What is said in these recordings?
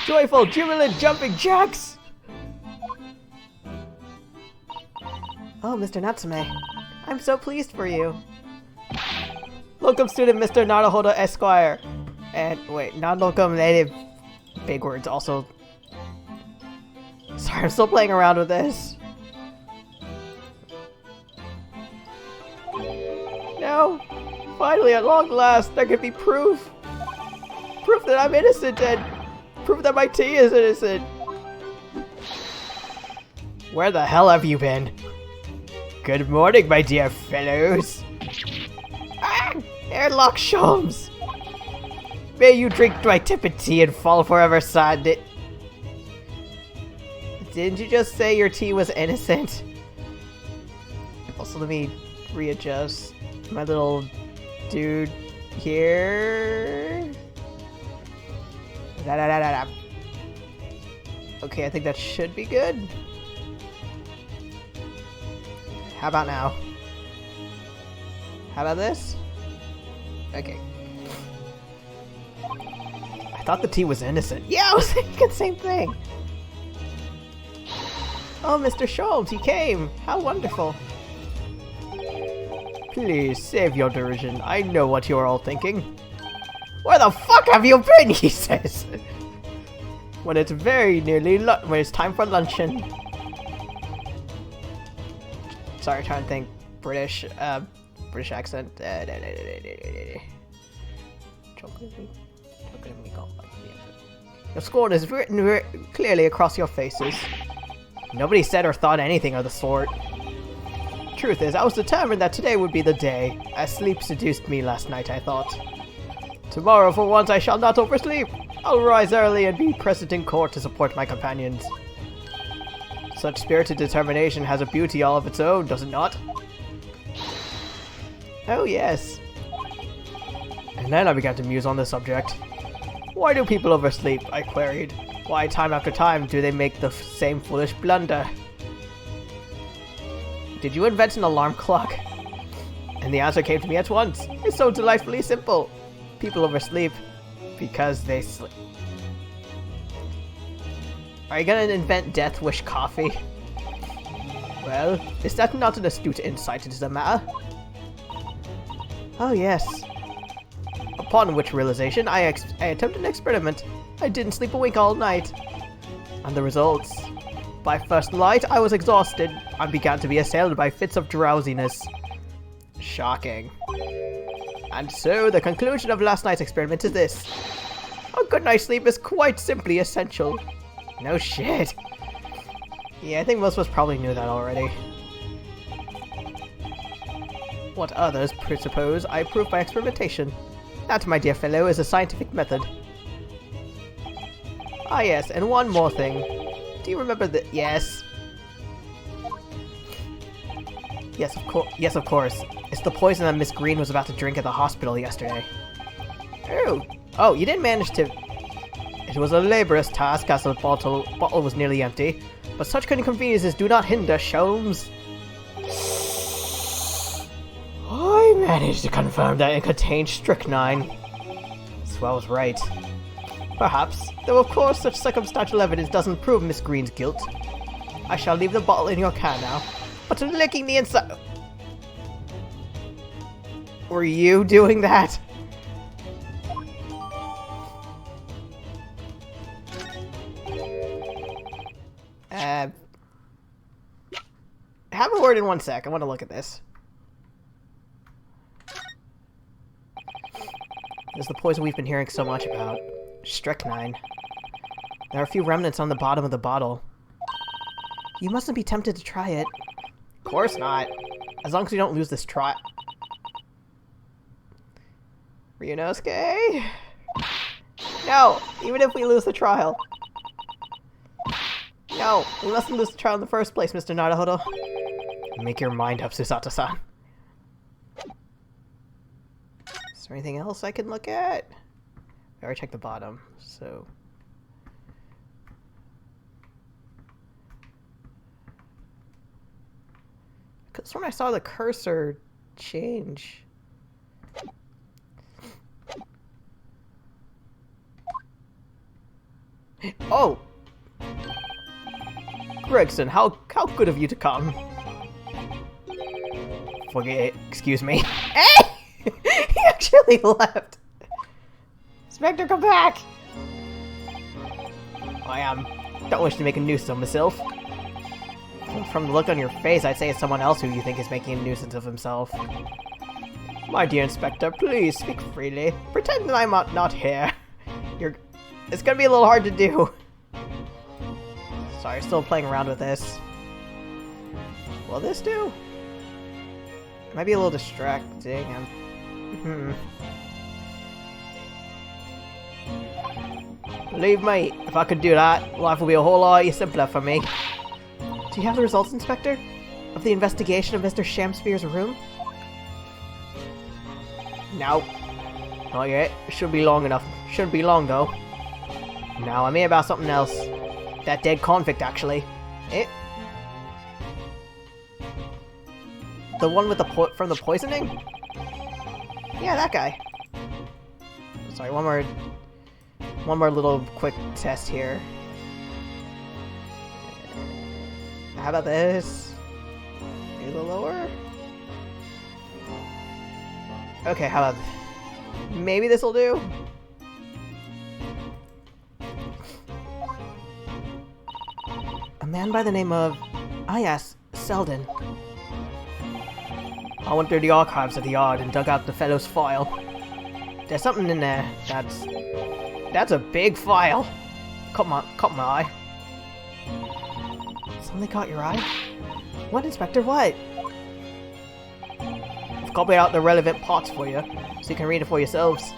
Joyful, jubilant jumping jacks! Oh, Mr. Natsume. I'm so pleased for you. Locum student Mr. Naruhodo Esquire. And, wait, non-locum native... Big words, also... Sorry, I'm still playing around with this. No! Finally, at long last, there could be proof! Proof that I'm innocent and... Proof that my tea is innocent! Where the hell have you been? Good morning, my dear fellows! Ah! Airlock Sholmes! May you drink my tepid tea and fall forever sad. Didn't you just say your tea was innocent? Also, let me readjust my little dude here. Okay, I think that should be good. How about now? How about this? Okay. I thought the tea was innocent. Yeah, I was thinking the same thing. Oh, Mr. Sholmes, he came! How wonderful! Please, save your derision. I know what you're all thinking. Where the fuck have you been, he says! When it's very nearly when it's time for luncheon. Sorry, trying to think. British accent. The scorn is written clearly across your faces. Nobody said or thought anything of the sort. Truth is, I was determined that today would be the day. As sleep seduced me last night, I thought. Tomorrow, for once, I shall not oversleep. I'll rise early and be present in court to support my companions. Such spirited determination has a beauty all of its own, does it not? Oh, yes. And then I began to muse on the subject. Why do people oversleep? I queried. Why, time after time, do they make the same foolish blunder? Did you invent an alarm clock? And the answer came to me at once. It's so delightfully simple. People oversleep because they sleep. Are you gonna invent Death Wish coffee? Well, is that not an astute insight into the matter? Oh, yes. Upon which realization, I attempted an experiment. I didn't sleep a wink all night. And the results? By first light, I was exhausted and began to be assailed by fits of drowsiness. Shocking. And so, the conclusion of last night's experiment is this. A good night's sleep is quite simply essential. No shit. Yeah, I think most of us probably knew that already. What others presuppose, I prove by experimentation. That, my dear fellow, is a scientific method. Ah yes, and one more thing. Do you remember the— Yes. Yes, of course. It's the poison that Miss Green was about to drink at the hospital yesterday. Oh, you didn't manage to— It was a laborious task as the bottle was nearly empty, but such inconveniences do not hinder, Sholmes. I managed to confirm that it contained strychnine. So I was right. Perhaps, though of course such circumstantial evidence doesn't prove Miss Green's guilt. I shall leave the bottle in your care now, but licking the inside— Were you doing that? Have a word in 1 sec. I want to look at this. This is the poison we've been hearing so much about. Strychnine. There are a few remnants on the bottom of the bottle. You mustn't be tempted to try it. Of course not. As long as we don't lose this try. Ryunosuke? No! Even if we lose the trial. No! We mustn't lose the trial in the first place, Mr. Naruhodo. Make your mind up, Susato-san. Is there anything else I can look at? I already checked the bottom, so... Because when I saw the cursor change... Oh! Gregson, how good of you to come. Excuse me. Hey! He actually left. Inspector, come back! Don't wish to make a nuisance of myself. From the look on your face, I'd say it's someone else who you think is making a nuisance of himself. My dear Inspector, please speak freely. Pretend that I'm not here. It's gonna be a little hard to do. Sorry, still playing around with this. Will this do? It might be a little distracting. Believe me, if I could do that, life would be a whole lot simpler for me. Do you have the results, Inspector? Of the investigation of Mr. Shamspeare's room? No. Not yet. It shouldn't be long enough. Shouldn't be long, though. Now, I'm here about something else. That dead convict, actually. The one with from the poisoning? Yeah, that guy. Sorry, one more little quick test here. How about this? Maybe a little lower? Okay, how about... Maybe this'll do? A man by the name of... Ah yes, Selden. I went through the archives of the yard and dug out the fellow's file. There's something in there that's a big file. Caught my eye. Something caught your eye? What, Inspector, what? I've copied out the relevant parts for you, so you can read it for yourselves.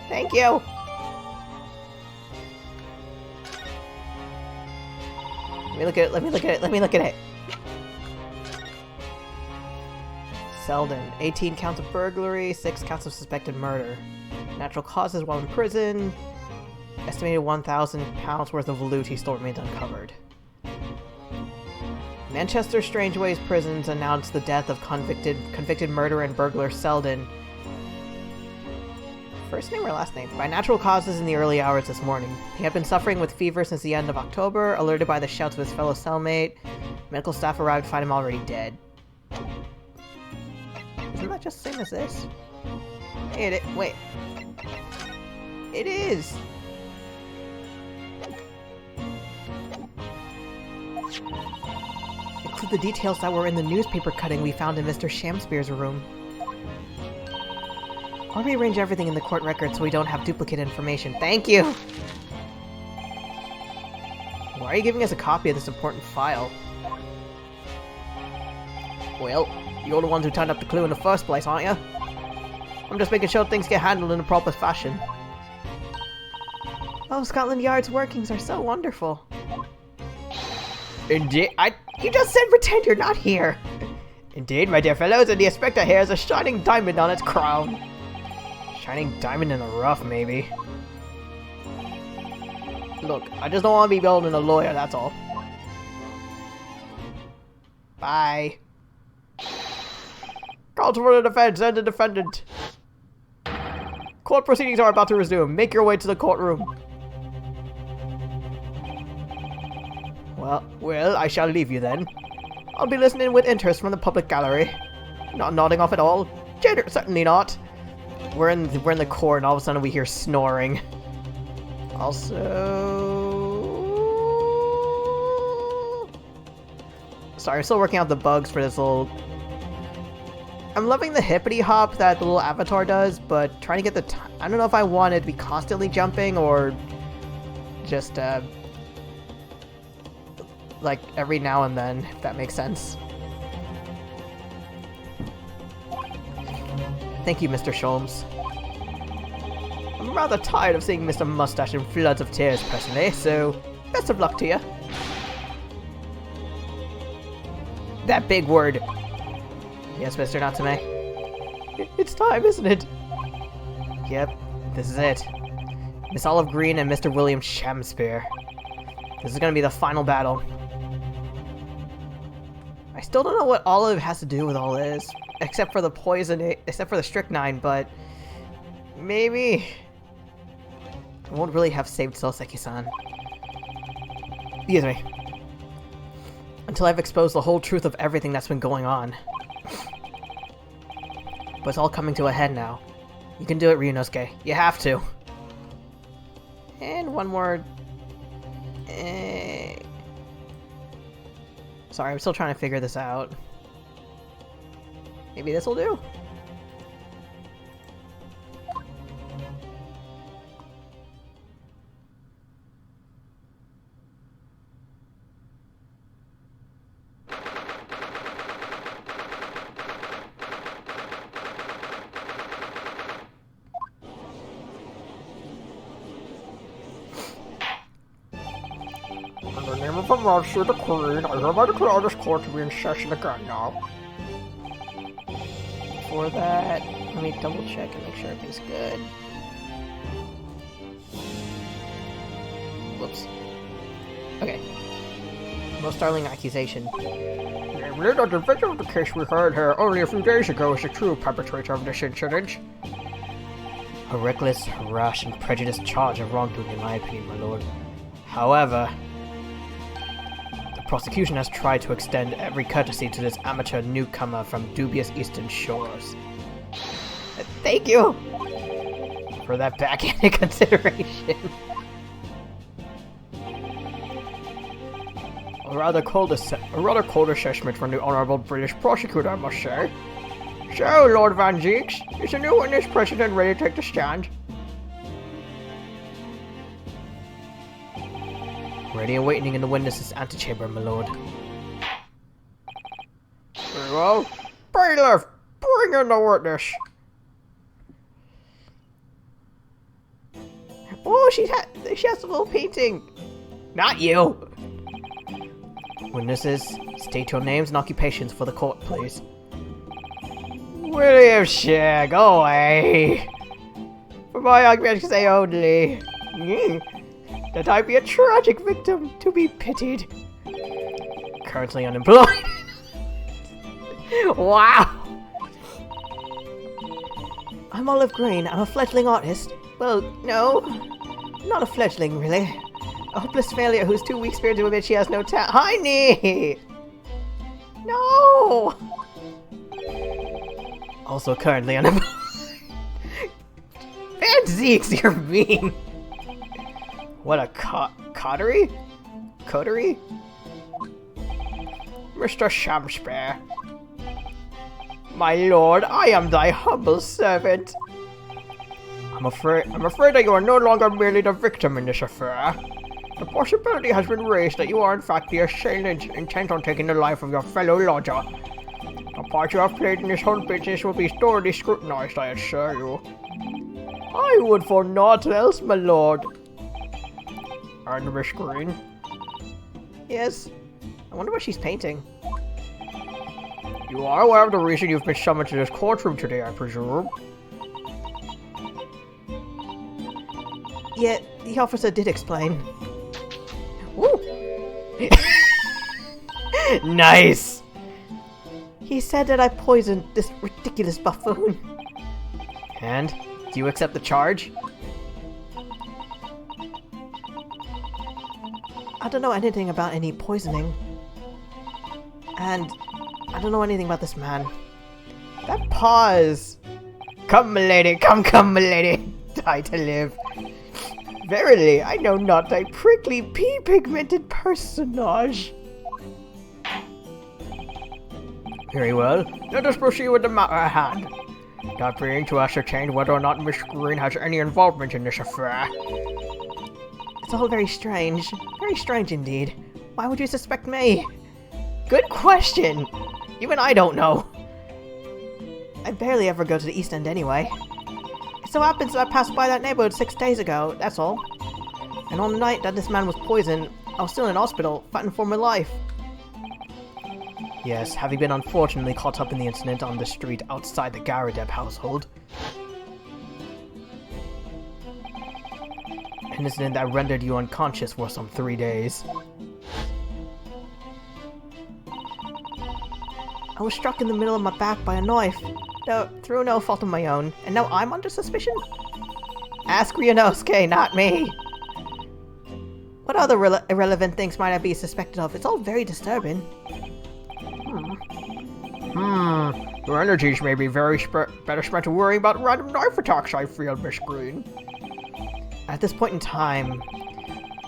Thank you! Let me look at it. Selden, 18 counts of burglary, 6 counts of suspected murder. Natural causes while in prison. Estimated £1,000 worth of loot he stole remains uncovered. Manchester Strangeways prisons announced the death of convicted murderer and burglar Selden. First name or last name? By natural causes in the early hours this morning. He had been suffering with fever since the end of October. Alerted by the shouts of his fellow cellmate, medical staff arrived to find him already dead. Isn't that just the same as this? Wait. It is! Include the details that were in the newspaper cutting we found in Mr. Shamspeare's room. I'll rearrange everything in the court record so we don't have duplicate information. Thank you! Why are you giving us a copy of this important file? Well, you're the ones who turned up the clue in the first place, aren't you? I'm just making sure things get handled in a proper fashion. Oh, Scotland Yard's workings are so wonderful. Indeed, you just said pretend you're not here. Indeed, my dear fellows, and the Inspector here has a shining diamond on its crown. Shining diamond in the rough, maybe. Look, I just don't want to be building a lawyer, that's all. Bye. Call for the defense and the defendant. Court proceedings are about to resume. Make your way to the courtroom. Well, I shall leave you then. I'll be listening with interest from the public gallery. Not nodding off at all. Certainly not. We're in the court, and all of a sudden we hear snoring. Also, sorry, I'm still working out the bugs for this little. I'm loving the hippity hop that the little avatar does, but trying to get the. I don't know if I want it to be constantly jumping or just like every now and then, if that makes sense. Thank you, Mr. Sholmes. I'm rather tired of seeing Mr. Mustache in floods of tears personally, so best of luck to you. That big word. Yes, Mr. Natsume. It's time, isn't it? Yep, this is it. Miss Olive Green and Mr. William Shamspeare. This is gonna be the final battle. I still don't know what Olive has to do with all this, except for the poison, except for the strychnine, but maybe I won't really have saved Soseki-san. Excuse me. Until I've exposed the whole truth of everything that's been going on. But it's all coming to a head now. You can do it, Ryunosuke. You have to. And one more... Sorry, I'm still trying to figure this out. Maybe this will do? In the name of the Master, the Queen, I hereby declare this court to be in session again now. For that, let me double check and make sure everything's good. Whoops. Okay. Most startling accusation. Namely, that the victim of the case we heard here only a few days ago is the true perpetrator of this incident. A reckless, rash, and prejudiced charge of wrongdoing, in my opinion, my lord. However, the prosecution has tried to extend every courtesy to this amateur newcomer from dubious eastern shores. Thank you for that backhanded consideration. A rather cold assessment from the Honourable British Prosecutor, I must say. So, Lord Van Zeeks, is the new witness present ready to take the stand? Ready and waiting in the witness's antechamber, my lord. Very well. Bailiff, bring in the witness. Oh, she has a little painting. Not you. Witnesses, state your names and occupations for the court, please. William Share, go away. For my occupation say only. That I be a tragic victim to be pitied. Currently unemployed. Wow. I'm Olive Green. I'm a fledgling artist. Well, no. Not a fledgling, really. A hopeless failure who's too weak-spirited to admit she has no talent. Honey! No! Also currently unemployed. Van Zeeks, you're mean. What a coterie? Coterie? Mr. Shamspare. My lord, I am thy humble servant. I'm afraid that you are no longer merely the victim in this affair. The possibility has been raised that you are in fact the assailant intent on taking the life of your fellow lodger. The part you have played in this whole business will be thoroughly scrutinized, I assure you. I would for naught else, my lord. And Miss Green? Yes. I wonder what she's painting. You are aware of the reason you've been summoned to this courtroom today, I presume? Yeah, the officer did explain. Woo! Nice! He said that I poisoned this ridiculous buffoon. And? Do you accept the charge? I don't know anything about any poisoning. And I don't know anything about this man. That pause! Come, milady, come, milady! Die to live. Verily, I know not thy prickly pea-pigmented personage. Very well, let us proceed with the matter at hand. That being to ascertain whether or not Miss Green has any involvement in this affair. It's all very strange. Very strange indeed. Why would you suspect me? Good question! Even I don't know. I barely ever go to the East End anyway. It so happens that I passed by that neighborhood 6 days ago, that's all. And on the night that this man was poisoned, I was still in hospital, fighting for my life. Yes, having been unfortunately caught up in the incident on the street outside the Garadeb household. An incident that rendered you unconscious for some 3 days. I was struck in the middle of my back by a knife, through no fault of my own, and now I'm under suspicion? Ask Ryunosuke, not me! What other irrelevant things might I be suspected of? It's all very disturbing. Your energies may be better spent worrying about random knife attacks, I feel, Miss Green. At this point in time,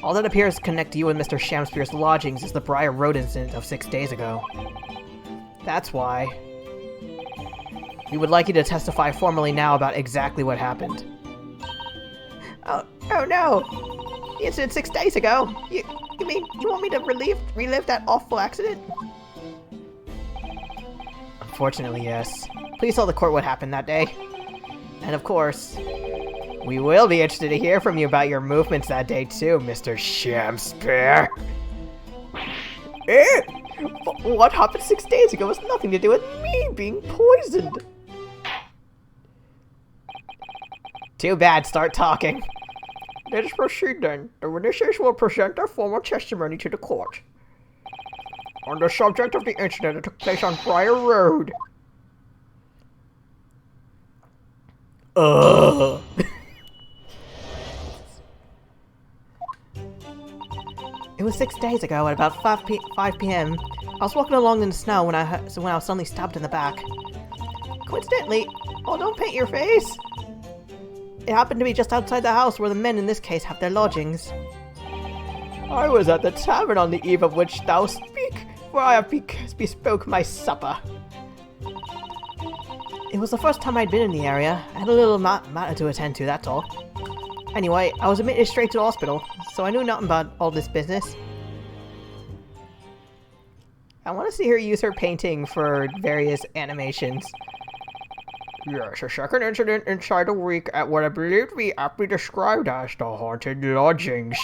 all that appears to connect you and Mr. Shamspeare's lodgings is the Briar Road incident of 6 days ago. That's why. We would like you to testify formally now about exactly what happened. Oh no! The incident 6 days ago? You mean you want me to relive that awful accident? Unfortunately, yes. Please tell the court what happened that day. And of course, we will be interested to hear from you about your movements that day too, Mr. Shamspeare. What happened 6 days ago has nothing to do with me being poisoned. Too bad, start talking. Let us proceed then. The witnesses will present their formal testimony to the court on the subject of the incident that took place on Briar Road. It was 6 days ago at about 5 p.m. I was walking along in the snow when I was suddenly stabbed in the back. Coincidentally, don't paint your face. It happened to be just outside the house where the men in this case have their lodgings. I was at the tavern on the eve of which thou speak, where I have bespoke my supper. It was the first time I'd been in the area. I had a little matter to attend to, that's all. Anyway, I was admitted straight to the hospital, so I knew nothing about all this business. I want to see her use her painting for various animations. Yes, a second incident inside a week at what I believe to be aptly described as the haunted lodgings.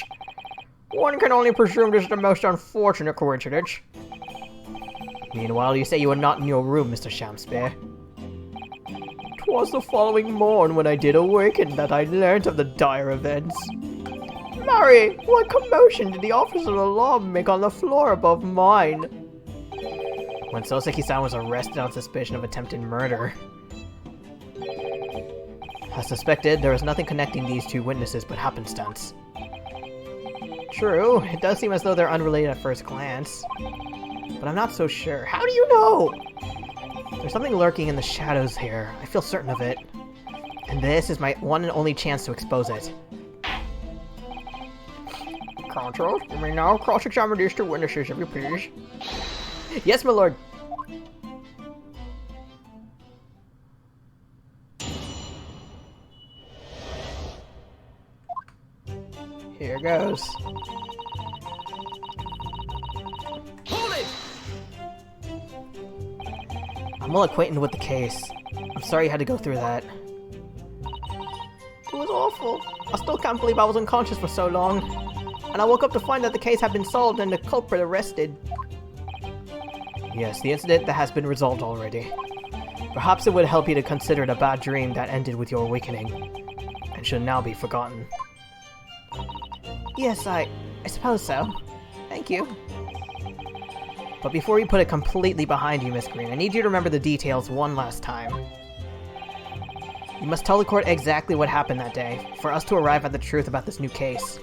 One can only presume this is the most unfortunate coincidence. Meanwhile, you say you were not in your room, Mr. Shamspeare. 'Twas the following morn when I did awaken that I learnt of the dire events. Marry, what commotion did the officer's alarm make on the floor above mine? When Soseki-san was arrested on suspicion of attempted murder. As suspected, there is nothing connecting these two witnesses but happenstance. True, it does seem as though they're unrelated at first glance. But I'm not so sure. How do you know? There's something lurking in the shadows here. I feel certain of it. And this is my one and only chance to expose it. Consul, you may now cross-examine these two witnesses, if you please. Yes, my lord. Here goes. Hold it! I'm well acquainted with the case. I'm sorry you had to go through that. It was awful. I still can't believe I was unconscious for so long. And I woke up to find that the case had been solved and the culprit arrested. Yes, the incident that has been resolved already. Perhaps it would help you to consider the bad dream that ended with your awakening, and should now be forgotten. Yes, I suppose so. Thank you. But before you put it completely behind you, Miss Green, I need you to remember the details one last time. You must tell the court exactly what happened that day, for us to arrive at the truth about this new case.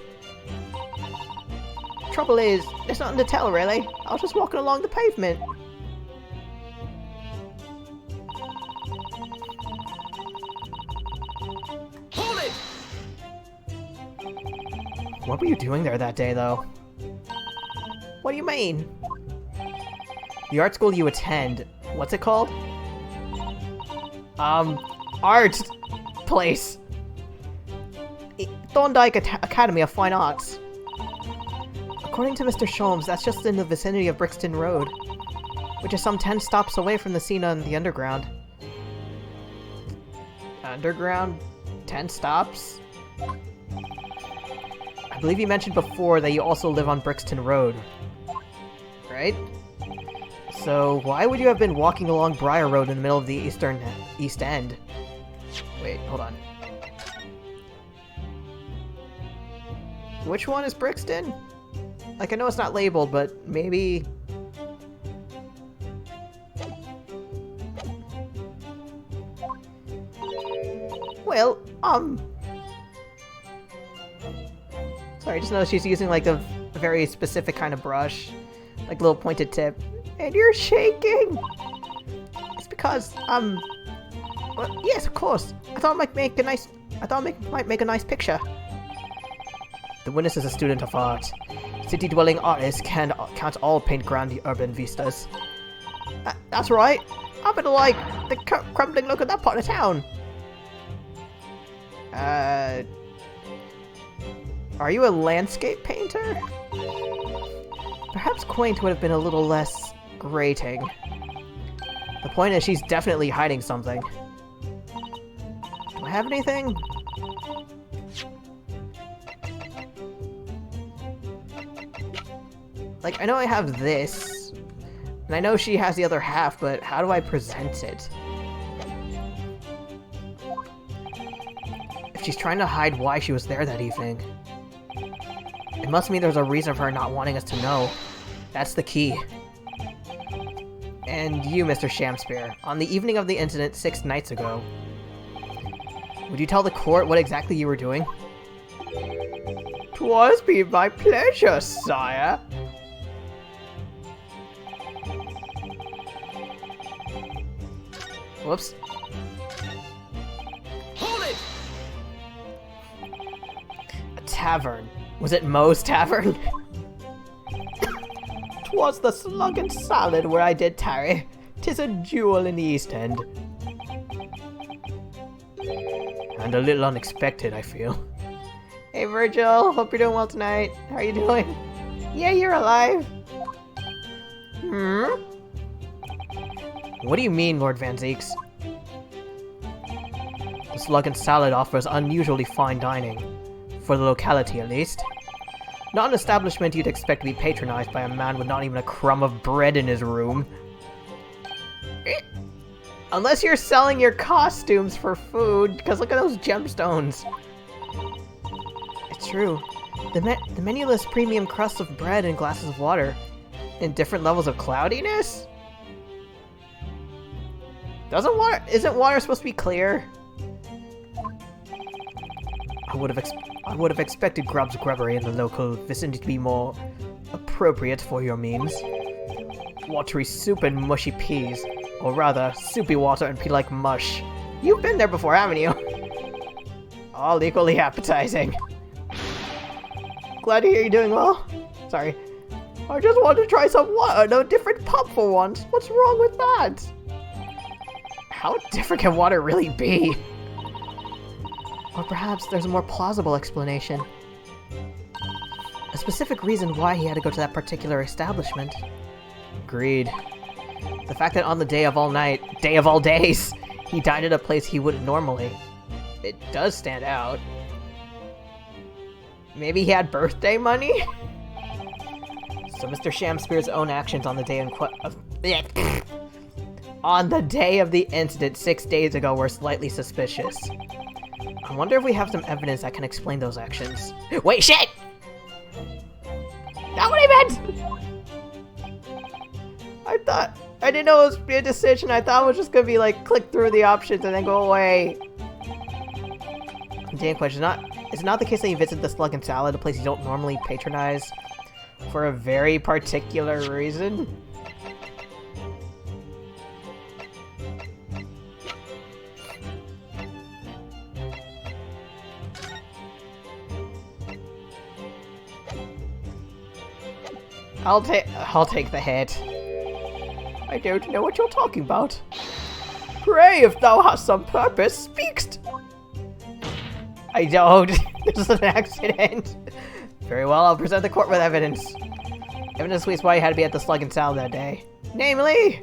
Trouble is, there's nothing to tell, really. I was just walking along the pavement. Hold it! What were you doing there that day, though? What do you mean? The art school you attend, what's it called? Art place. Thorndike Academy of Fine Arts. According to Mr. Sholmes, that's just in the vicinity of Brixton Road, which is some 10 stops away from the scene on the Underground. Underground? 10 stops? I believe you mentioned before that you also live on Brixton Road, right? So why would you have been walking along Briar Road in the middle of the East End? Wait, hold on. Which one is Brixton? Like, I know it's not labeled, but maybe... Well, So Sorry, just noticed she's using like a very specific kind of brush. Like little pointed tip. And you're shaking! It's because, well, yes, of course. I thought it might make a nice picture. The witness is a student of art. City-dwelling artists can't all paint grand urban vistas. That's right. I better like the crumbling look of that part of town. Are you a landscape painter? Perhaps quaint would have been a little less grating. The point is she's definitely hiding something. Do I have anything? Like, I know I have this, and I know she has the other half, but how do I present it? If she's trying to hide why she was there that evening, it must mean there's a reason for her not wanting us to know. That's the key. And you, Mr. Shamspear, on the evening of the incident 6 nights ago, would you tell the court what exactly you were doing? 'Twas be my pleasure, sire. Whoops. Hold it! A tavern. Was it Moe's Tavern? 'Twas the Slug and Salad where I did tarry. 'Tis a jewel in the East End. And a little unexpected, I feel. Hey Virgil, hope you're doing well tonight. How are you doing? Yeah, you're alive. What do you mean, Lord Van Zeeks? The Slug and Salad offers unusually fine dining. For the locality, at least. Not an establishment you'd expect to be patronized by a man with not even a crumb of bread in his room. Unless you're selling your costumes for food, because look at those gemstones. It's true. The menu lists premium crusts of bread and glasses of water. In different levels of cloudiness? Isn't water supposed to be clear? I would have expected Grub's Grubbery in the local vicinity to be more appropriate for your means. Watery soup and mushy peas. Or rather, soupy water and pea-like mush. You've been there before, haven't you? All equally appetizing. Glad to hear you're doing well. Sorry. I just wanted to try some water, no different pub for once. What's wrong with that? How different can water really be? Or perhaps there's a more plausible explanation. A specific reason why he had to go to that particular establishment. Agreed. The fact that on the day of all days, he dined at a place he wouldn't normally. It does stand out. Maybe he had birthday money? So Mr. Shamspear's own actions on the day on the day of the incident 6 days ago were slightly suspicious. I wonder if we have some evidence that can explain those actions. Wait, shit! Not what I meant! I didn't know it was a decision. I thought it was just gonna be like, click through the options and then go away. Dan question, is it not the case that you visit the Slug and Salad, a place you don't normally patronize? For a very particular reason? I'll take the hit. I don't know what you're talking about. Pray, if thou hast some purpose, speakst. I don't. This is an accident. Very well, I'll present the court with evidence. Evidence leads why you had to be at the Slug and Salad that day. Namely...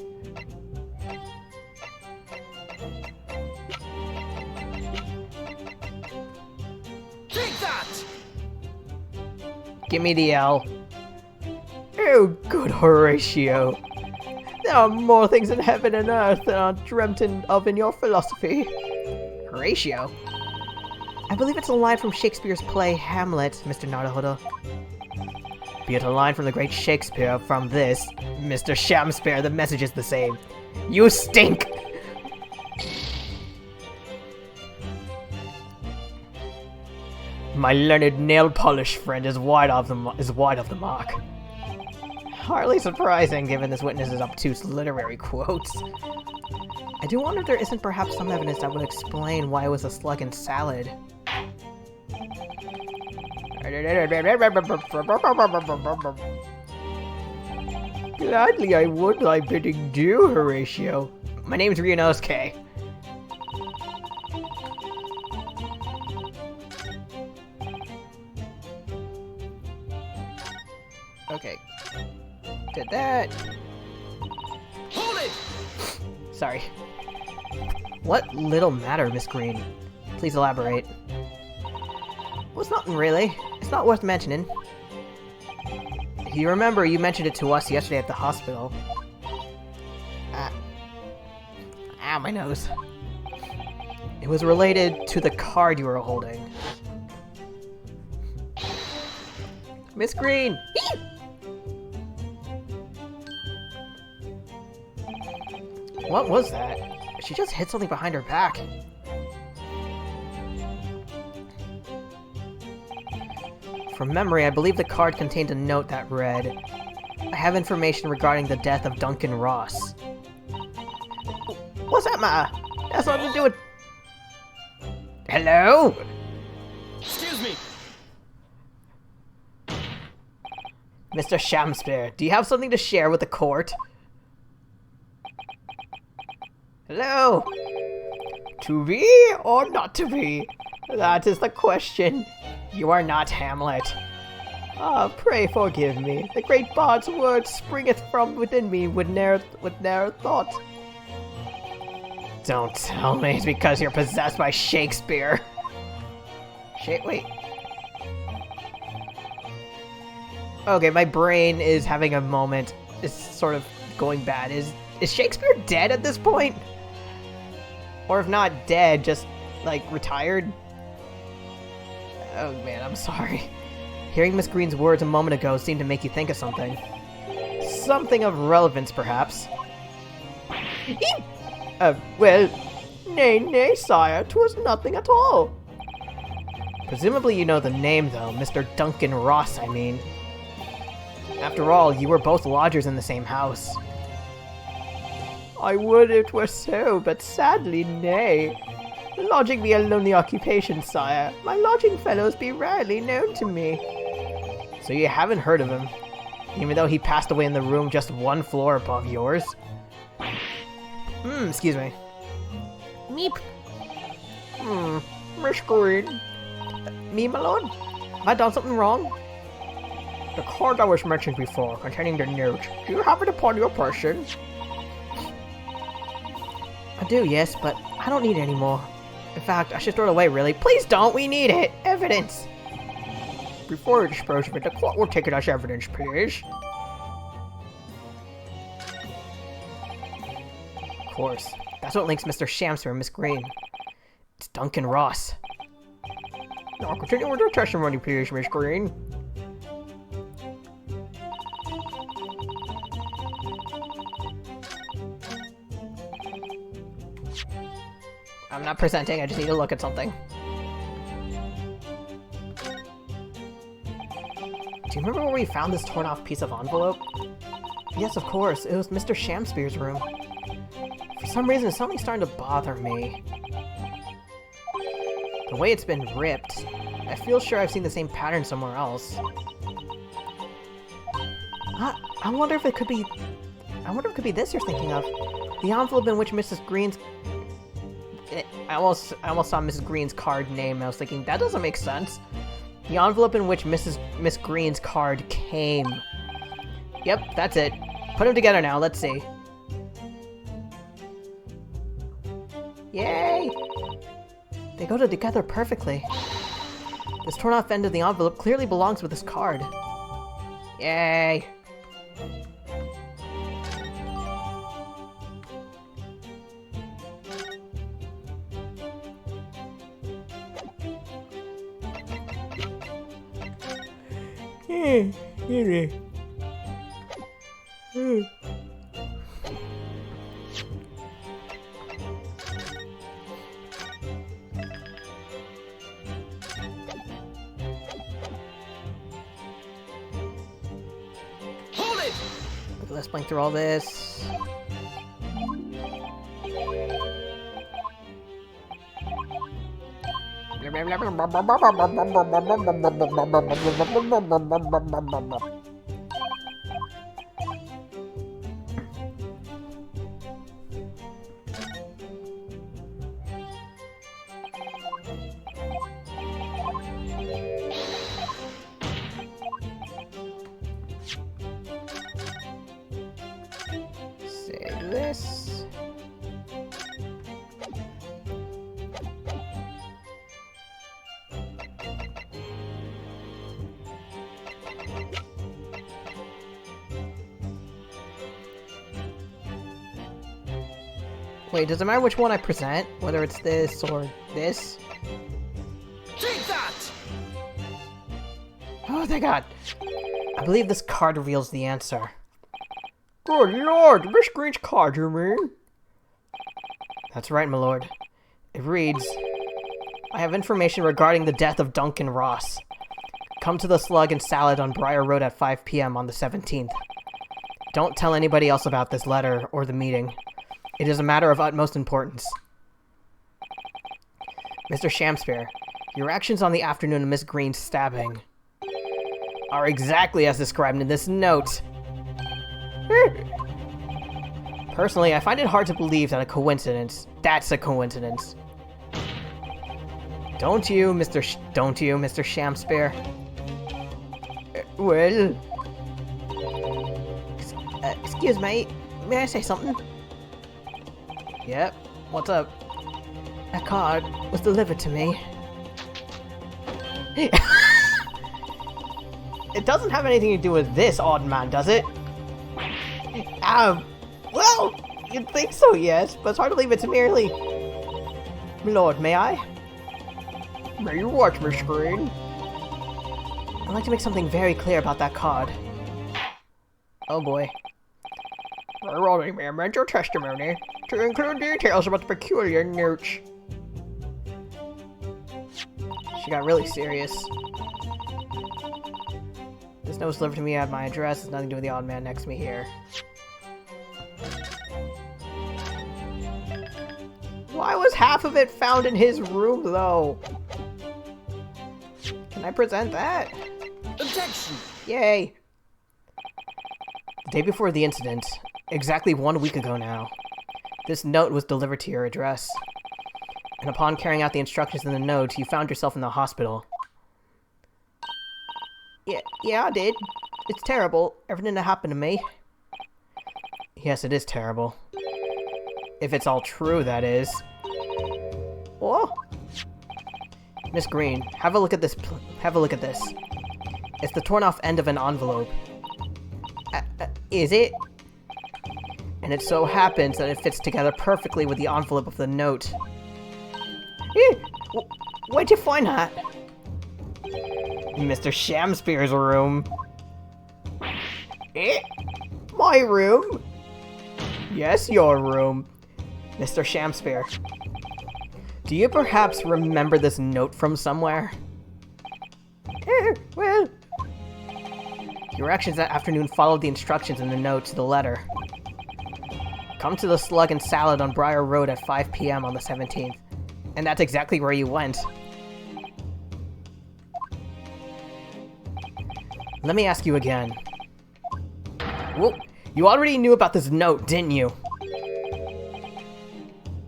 Take that! Give me the L. Oh, good Horatio. There are more things in heaven and earth than are dreamt of in your philosophy. Horatio? I believe it's a line from Shakespeare's play Hamlet, Mr. Naruhodo. Be it a line from the great Shakespeare, from this, Mr. Shamspear, the message is the same. You stink! My learned nail polish friend is wide of the mark. Hardly surprising, given this witness's obtuse literary quotes. I do wonder if there isn't perhaps some evidence that would explain why it was a slug and salad. Gladly I would thy bidding do, Horatio. My name's Ryunosuke. Okay. Did that. Hold it! Sorry. What little matter, Miss Green? Please elaborate. Well, it's nothing really. It's not worth mentioning. You remember you mentioned it to us yesterday at the hospital. Ow, my nose. It was related to the card you were holding. Miss Green! What was that? She just hit something behind her back. From memory, I believe the card contained a note that read, I have information regarding the death of Duncan Ross. What's that matter? That's nothing to do with... Hello? Excuse me! Mr. Shamspeare, do you have something to share with the court? Hello? To be or not to be? That is the question. You are not Hamlet. Ah, pray forgive me. The great bard's word springeth from within me with ne'er thought. Don't tell me it's because you're possessed by Shakespeare. Wait. Okay, my brain is having a moment. It's sort of going bad. Is Shakespeare dead at this point? Or if not dead, just, like, retired? Oh man, I'm sorry. Hearing Miss Green's words a moment ago seemed to make you think of something. Something of relevance, perhaps. Well, nay, sire, 'twas nothing at all. Presumably you know the name, though. Mr. Duncan Ross, I mean. After all, you were both lodgers in the same house. I would it were so, but sadly, nay. Lodging be a lonely occupation, sire. My lodging fellows be rarely known to me. So you haven't heard of him, even though he passed away in the room just one floor above yours? Excuse me. Meep. Miss Green. Me, my lord? Have I done something wrong? The card that was mentioned before, containing the note, do you have it upon your person? I do, yes, but I don't need it anymore. In fact, I should throw it away, really. Please don't! We need it! Evidence! Before you dispose of it, the court will take it as evidence, please. Of course. That's what links Mr. Shamster and Miss Green. It's Duncan Ross. Now continue with your testimony, please, Miss Green. I'm not presenting, I just need to look at something. Do you remember where we found this torn off piece of envelope? Yes, of course, it was Mr. Shamspeare's room. For some reason, something's starting to bother me. The way it's been ripped, I feel sure I've seen the same pattern somewhere else. I wonder if it could be... I wonder if it could be this you're thinking of. The envelope in which Mrs. Green's... I almost saw Mrs. Green's card name, and I was thinking, that doesn't make sense. The envelope in which Miss Green's card came. Yep, that's it. Put them together now, let's see. Yay! They go together perfectly. This torn off end of the envelope clearly belongs with this card. Yay! let's blink through all this. Save this. Wait, does it matter which one I present? Whether it's this or this? Take that! Oh, thank God. I believe this card reveals the answer. Good lord, Miss Green's card, you mean? That's right, my lord. It reads, I have information regarding the death of Duncan Ross. Come to the Slug and Salad on Briar Road at 5 p.m. on the 17th. Don't tell anybody else about this letter or the meeting. It is a matter of utmost importance. Mr. Shamspeare, your actions on the afternoon of Miss Green's stabbing are exactly as described in this note. Personally, I find it hard to believe that that's a coincidence. Don't you, Mr. Shamspeare? Well... Excuse me, may I say something? Yep, what's up? A card was delivered to me. It doesn't have anything to do with this odd man, does it? Well, you'd think so, yes, but it's hard to believe it's merely... My lord, may I? May you watch, Miss Green? I'd like to make something very clear about that card. Oh boy. Very well, may I amend your testimony to include details about the peculiar notes. She got really serious. This note was delivered to me at my address. It's nothing to do with the odd man next to me here. Why was half of it found in his room, though? Can I present that? Objection! Yay! The day before the incident, exactly 1 week ago now, this note was delivered to your address. And upon carrying out the instructions in the note, you found yourself in the hospital. Yeah, I did. It's terrible, everything that happened to me. Yes, it is terrible. If it's all true, that is. Oh! Miss Green, have a look at this. Have a look at this. It's the torn off end of an envelope. Is it? And it so happens that it fits together perfectly with the envelope of the note. Where'd you find that? Mr. Shamspeare's room. My room? Yes, your room. Mr. Shamspeare. Do you perhaps remember this note from somewhere? Well... Your actions that afternoon followed the instructions in the note to the letter. Come to the Slug and Salad on Briar Road at 5 p.m. on the 17th. And that's exactly where you went. Let me ask you again. Well, you already knew about this note, didn't you?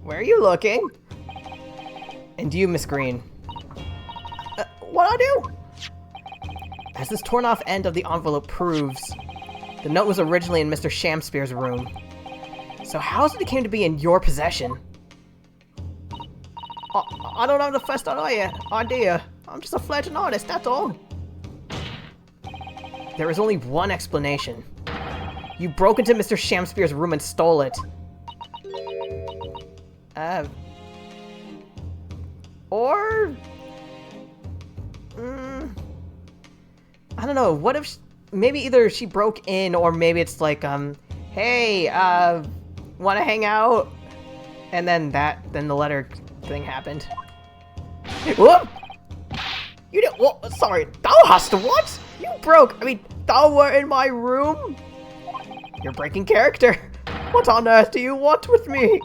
Where are you looking? And you, Miss Green. What'd I do? As this torn off end of the envelope proves, the note was originally in Mr. Shamspeare's room. So how is it came to be in your possession? I don't have the first idea. I'm just a fledgling artist, that's all. There is only one explanation. You broke into Mr. Shamspeare's room and stole it. Or... I don't know, what if... maybe either she broke in, or maybe it's like, hey, wanna hang out? And then the letter thing happened. Whoop! You didn't... Well, sorry, thou hast to what? You broke... I mean, thou were in my room? You're breaking character. What on earth do you want with me?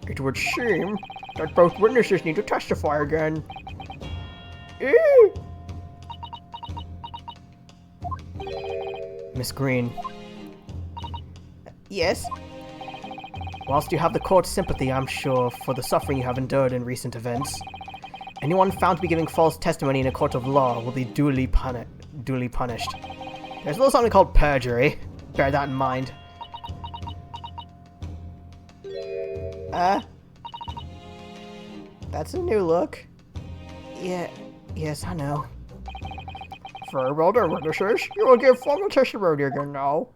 It would seem that both witnesses need to testify again. Miss Green. Yes? Whilst you have the court's sympathy, I'm sure, for the suffering you have endured in recent events, anyone found to be giving false testimony in a court of law will be duly punished. There's a little something called perjury. Bear that in mind. That's a new look. Yes, I know. Very well then, witnesses. You will give formal testimony again now.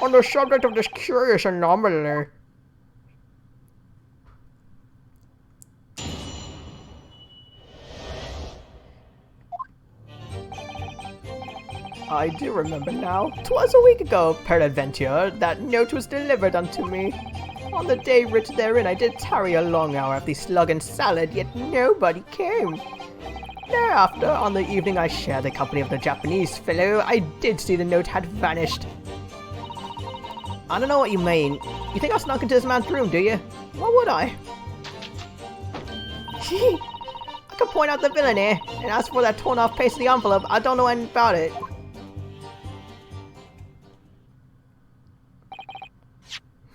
On the subject of this curious anomaly. I do remember now. 'Twas a week ago, peradventure, that note was delivered unto me. On the day writ therein, I did tarry a long hour at the slug and salad, yet nobody came. Thereafter, on the evening I shared the company of the Japanese fellow, I did see the note had vanished. I don't know what you mean. You think I snuck into this man's room, do you? Why would I? Gee, I could point out the villain here, and as for that torn off page of the envelope, I don't know anything about it.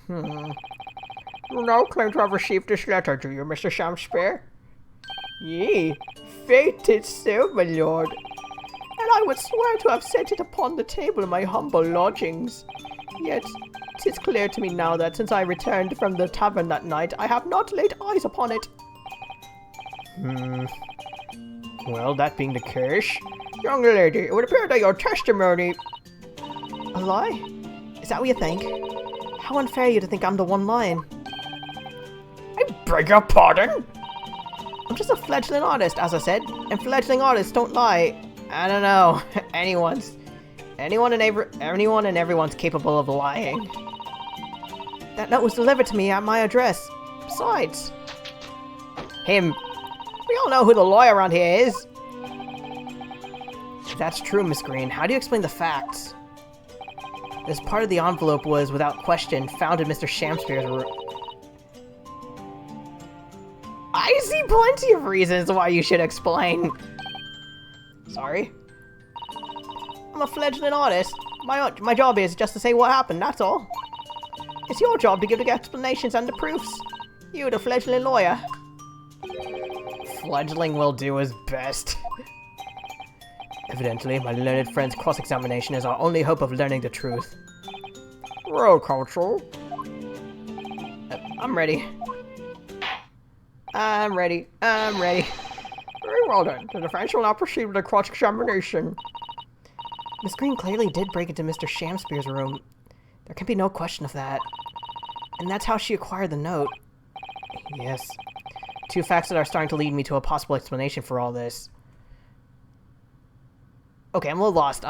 You now claim to have received this letter, do you, Mr. Shakespeare? Yea, faith it so, my lord. And I would swear to have set it upon the table in my humble lodgings. Yet, 'tis clear to me now that since I returned from the tavern that night, I have not laid eyes upon it. Well, that being the case, young lady, it would appear that your testimony... A lie? Is that what you think? How unfair you to think I'm the one lying. I beg your pardon? I'm just a fledgling artist, as I said, and fledgling artists don't lie. I don't know. Anyone and everyone's capable of lying. That note was delivered to me at my address. Besides, him. We all know who the lawyer around here is. That's true, Miss Green. How do you explain the facts? This part of the envelope was, without question, found in Mr. Shakespeare's room. I see plenty of reasons why you should explain. Sorry? I'm a fledgling artist. My job is just to say what happened, that's all. It's your job to give the explanations and the proofs. You, the fledgling lawyer. Fledgling will do his best. Evidently, my learned friend's cross-examination is our only hope of learning the truth. Roll, Counsel. I'm ready. I'm ready. Very well then. The defense will now proceed with the cross-examination. Miss Green clearly did break into Mr. Shakespeare's room. There can be no question of that. And that's how she acquired the note. Yes. Two facts that are starting to lead me to a possible explanation for all this. Okay, I'm a little lost.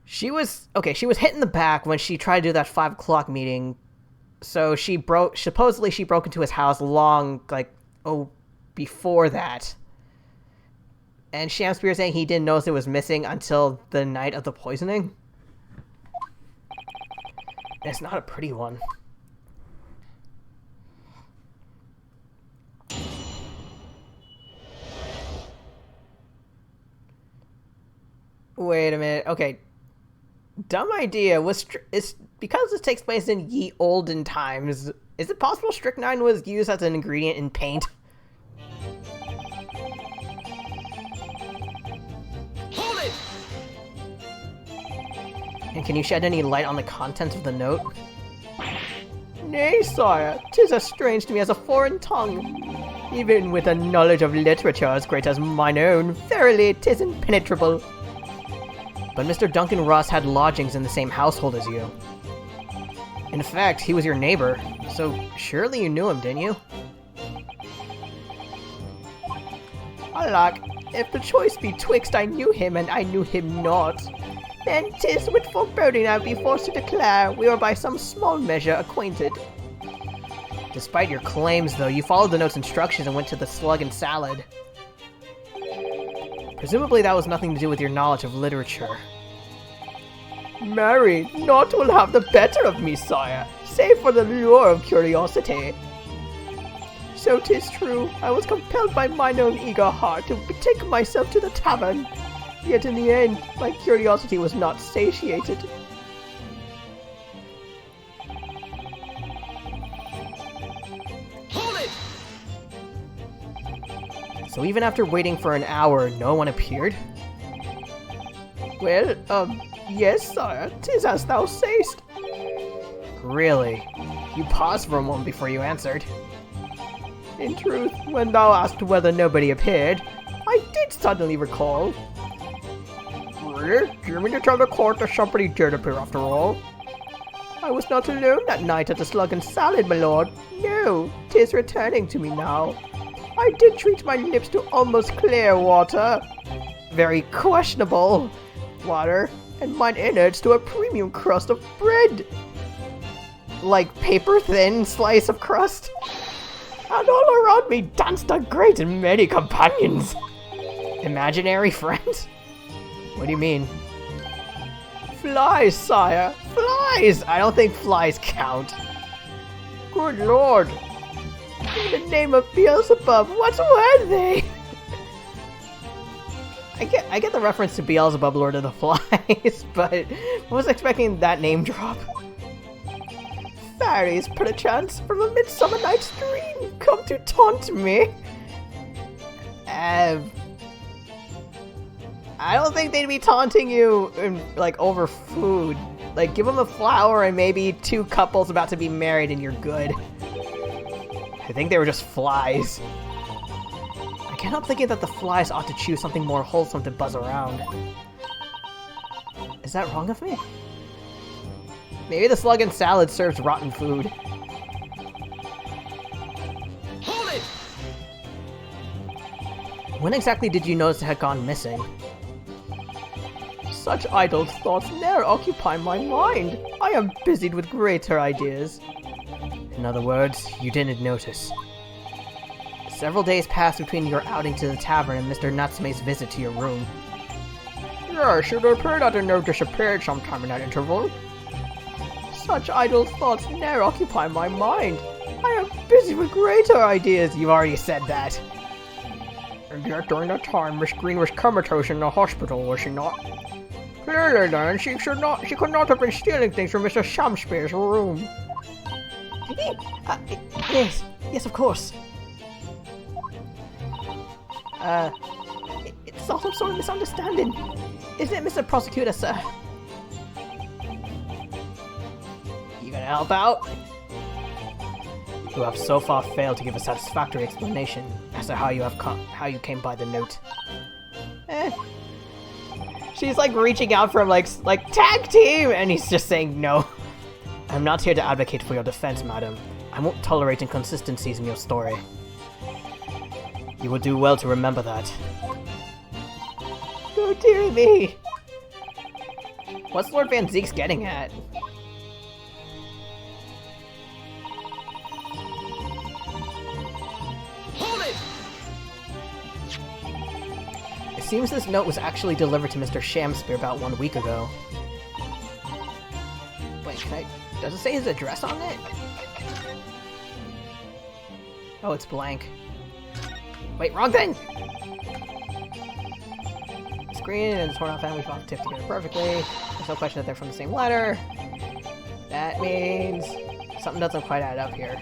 She was hit in the back when she tried to do that 5 o'clock meeting. So supposedly she broke into his house before that. And Shakespeare saying he didn't notice it was missing until the night of the poisoning. It's not a pretty one. Wait a minute. Okay. Dumb idea. Because this takes place in ye olden times, is it possible strychnine was used as an ingredient in paint? Hold it! And can you shed any light on the contents of the note? Nay, sire, 'tis as strange to me as a foreign tongue. Even with a knowledge of literature as great as mine own, verily 'tis impenetrable. But Mr. Duncan Ross had lodgings in the same household as you. In fact, he was your neighbor, so surely you knew him, didn't you? Alack, if the choice be twixt I knew him and I knew him not, then 'tis with foreboding I be forced to declare we were by some small measure acquainted. Despite your claims, though, you followed the note's instructions and went to the slug and salad. Presumably that was nothing to do with your knowledge of literature. Marry, naught will have the better of me, sire, save for the lure of curiosity. So 'tis true, I was compelled by mine own eager heart to betake myself to the tavern. Yet in the end, my curiosity was not satiated. Hold it! So even after waiting for an hour, no one appeared? Well, yes, sire, 'tis as thou sayst. Really? You paused for a moment before you answered. In truth, when thou asked whether nobody appeared, I did suddenly recall. Really? Do you mean to tell the court that somebody did appear after all? I was not alone that night at the Slug and Salad, my lord. No, 'tis returning to me now. I did treat my lips to almost clear water. Very questionable water, and mine innards to a premium crust of bread. Like paper-thin slice of crust? And all around me danced a great many companions. Imaginary friends? What do you mean? Flies, sire, flies! I don't think flies count. Good lord! In the name of Beelzebub, what were they? I get the reference to Beelzebub, Lord of the Flies, but I was expecting that name drop. Fairies, perchance, from a midsummer night's dream, come to taunt me. I don't think they'd be taunting you over food. Like, give them a flower and maybe two couples about to be married and you're good. I think they were just flies. I can't help thinking that the flies ought to choose something more wholesome to buzz around. Is that wrong of me? Maybe the Slug and Salad serves rotten food. Hold it! When exactly did you notice it had gone missing? Such idle thoughts ne'er occupy my mind. I am busied with greater ideas. In other words, you didn't notice. Several days passed between your outing to the tavern and Mr. Natsume's visit to your room. Yes, it appeared that the note disappeared sometime in that interval. Such idle thoughts ne'er occupy my mind. I am busy with greater ideas. You've already said that. And yet during that time, Miss Green was comatose in the hospital, was she not? Clearly then, she could not have been stealing things from Mr. Shamspeare's room. Yes, of course. It's all some sort of misunderstanding. Isn't it, Mr. Prosecutor, sir? You gonna help out? You have so far failed to give a satisfactory explanation as to how you came by the note. She's like reaching out for him like tag team, and he's just saying no. I'm not here to advocate for your defense, madam. I won't tolerate inconsistencies in your story. You will do well to remember that. Oh dear me! What's Lord Van Zeke's getting at? Hold it! It seems this note was actually delivered to Mr. Shamspeare about 1 week ago. Wait, does it say his address on it? Oh, it's blank. Wait, wrong thing! Screen and the torn out family font tip together perfectly. There's no question that they're from the same letter. That means something doesn't quite add up here.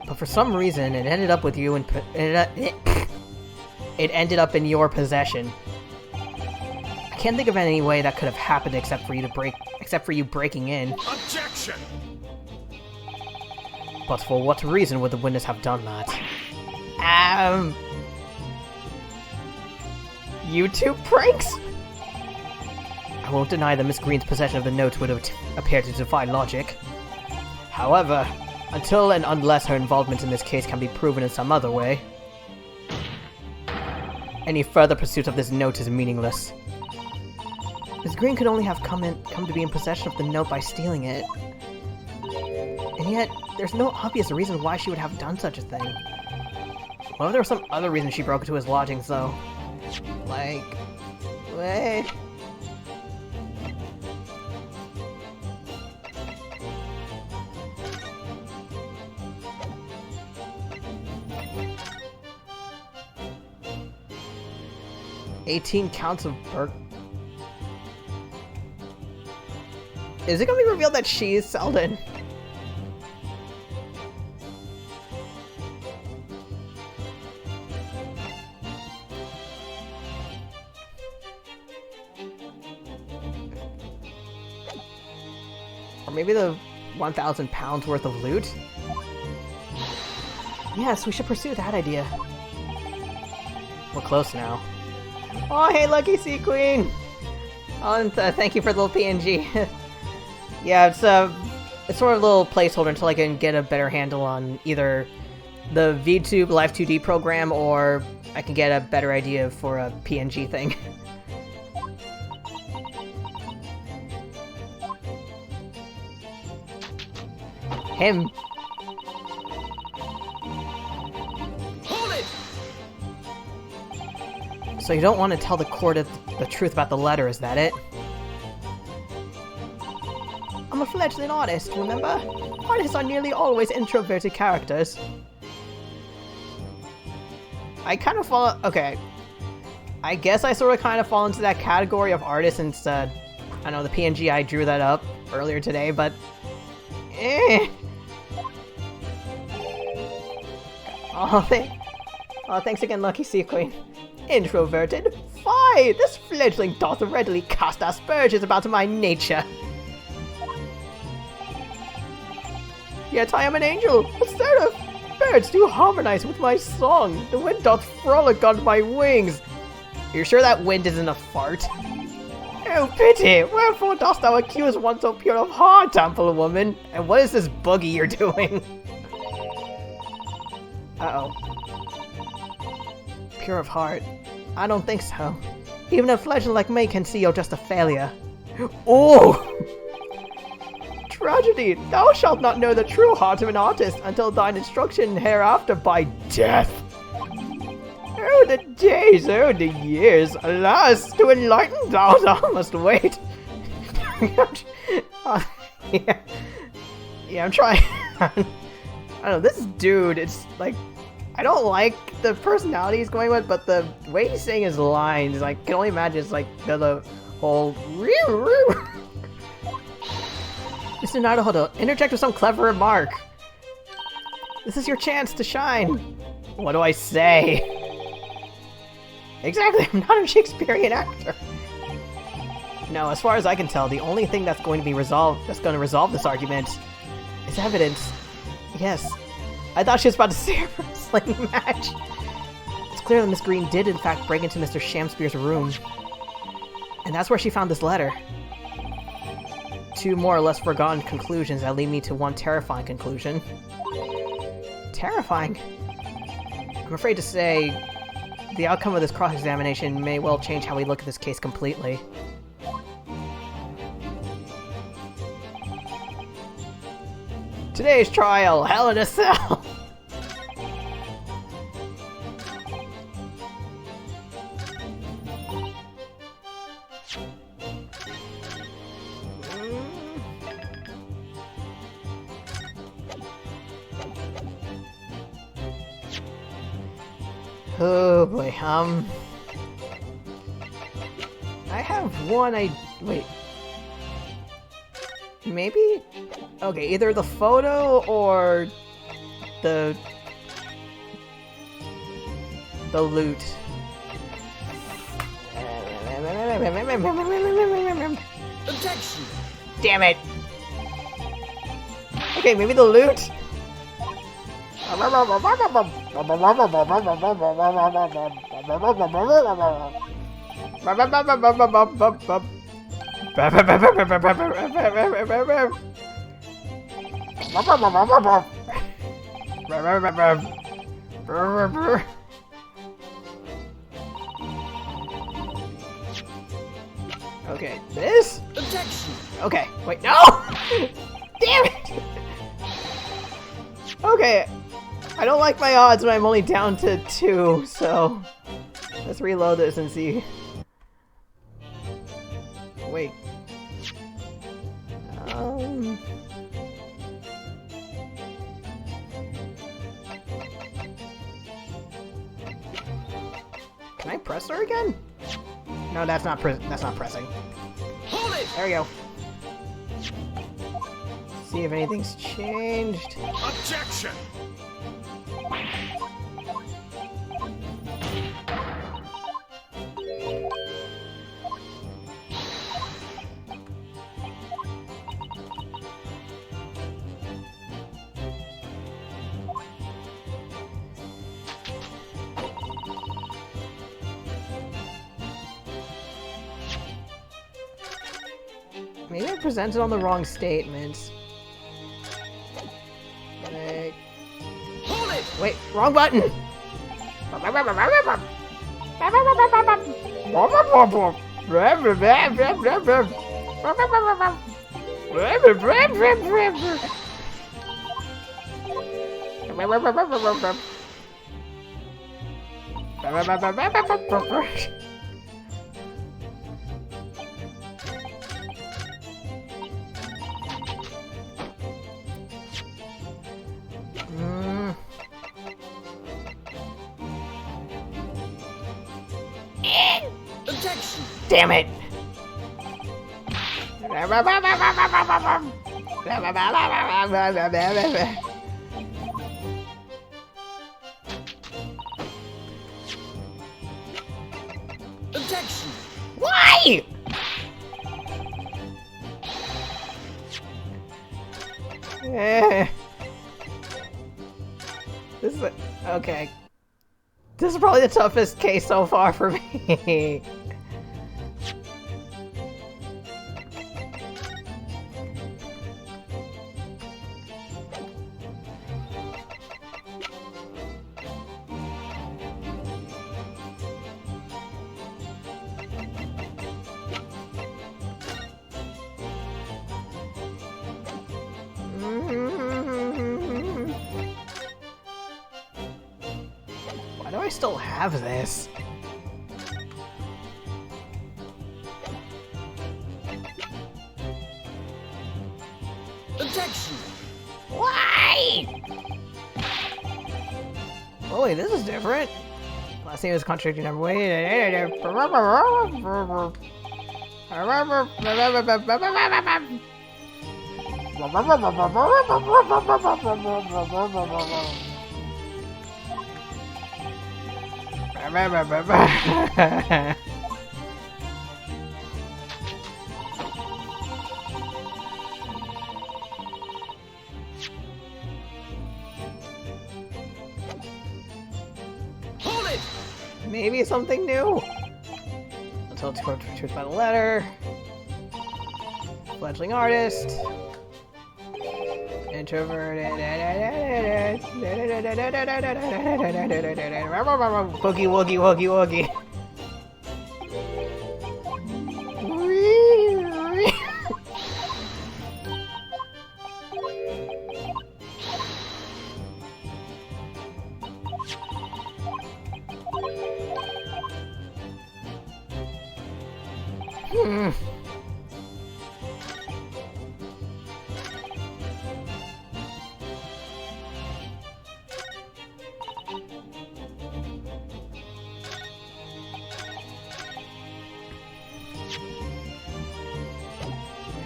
But for some reason, it ended up with you and it ended up in your possession. I can't think of any way that could have happened except for you breaking in. Objection! But for what reason would the witness have done that? YouTube pranks? I won't deny that Miss Green's possession of the notes would have appear to defy logic. However, until and unless her involvement in this case can be proven in some other way, any further pursuit of this note is meaningless. Ms. Green could only have come to be in possession of the note by stealing it. And yet, there's no obvious reason why she would have done such a thing. What if there was some other reason she broke into his lodgings, though? Like... Wait... "18 counts of Is it gonna be revealed that she's Selden? Or maybe the 1,000 pounds worth of loot? Yes, we should pursue that idea. We're close now. Oh, hey, Lucky Sea Queen! Oh, and thank you for the little PNG. Yeah, it's sort of a little placeholder until I can get a better handle on either the VTube Live 2D program, or I can get a better idea for a PNG thing. Him. Hold it! So you don't want to tell the court the truth about the letter, is that it? I'm a fledgling artist, remember? Artists are nearly always introverted characters. I kind of fall... Okay. I guess I sort of kind of fall into that category of artist since, I know the PNG I drew that up earlier today, but... Oh, thanks again, Lucky Sea Queen. Introverted? Fie! This fledgling doth readily cast aspersions about my nature. Yet I am an angel, a seraph. Birds do harmonize with my song. The wind doth frolic on my wings. You're sure that wind isn't a fart? Oh, pity! Wherefore dost thou accuse one so pure of heart, ample woman? And what is this boogie you're doing? Uh-oh. Pure of heart? I don't think so. Even a fledgling like me can see you're just a failure. Oh! Tragedy! Thou shalt not know the true heart of an artist until thine instruction hereafter by death. Oh, the days, oh, the years. Alas, to enlighten thou must wait. Yeah, I'm trying. I don't know, this dude, it's like, I don't like the personality he's going with, but the way he's saying his lines, like, I can only imagine it's like the whole... Mr. Naruhodo, interject with some clever remark. This is your chance to shine. What do I say? Exactly, I'm not a Shakespearean actor. No, as far as I can tell, the only thing that's going to resolve this argument is evidence. Yes. I thought she was about to say a wrestling match. It's clear that Miss Green did in fact break into Mr. Shamspeare's room. And that's where she found this letter. Two more or less forgotten conclusions that lead me to one terrifying conclusion. Terrifying? I'm afraid to say, the outcome of this cross-examination may well change how we look at this case completely. Today's trial, Hell in a Cell! Oh boy, I have one wait. Maybe? Okay, either the photo or the loot. Objection! Damn it! Okay, maybe the loot? Okay, this? Objection! Okay, wait, no! Damn it! Okay, I don't like my odds when I'm only down to 2, so let's reload this and see. Wait. Can I press her again? No, that's not pressing. Hold it! There we go. See if anything's changed. Objection! Maybe I presented on the wrong statements. Wait. Hold it! Wait, wrong button! Objection! Damn it! Objection! Why? This is okay. This is probably the toughest case so far for me. Why do I still have this? Objection! Why? Oh wait, this is different. Last name is contradicting number. Hold it! Maybe something new. Until it's truth by the letter. Fledgling artist. Introverted. Boogie woogie woogie woogie.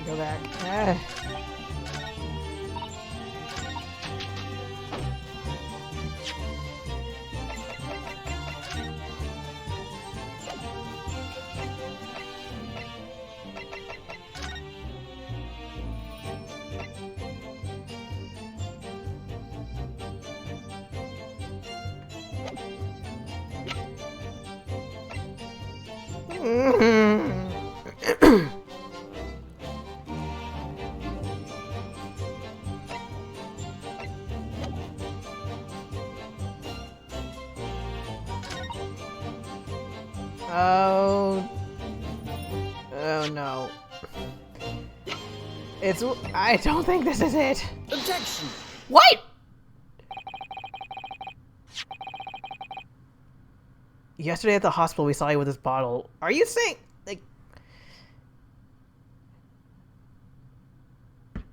Go back. Oh. Oh no. I don't think this is it. Objection! What? Yesterday at the hospital we saw you with this bottle. Are you saying, like...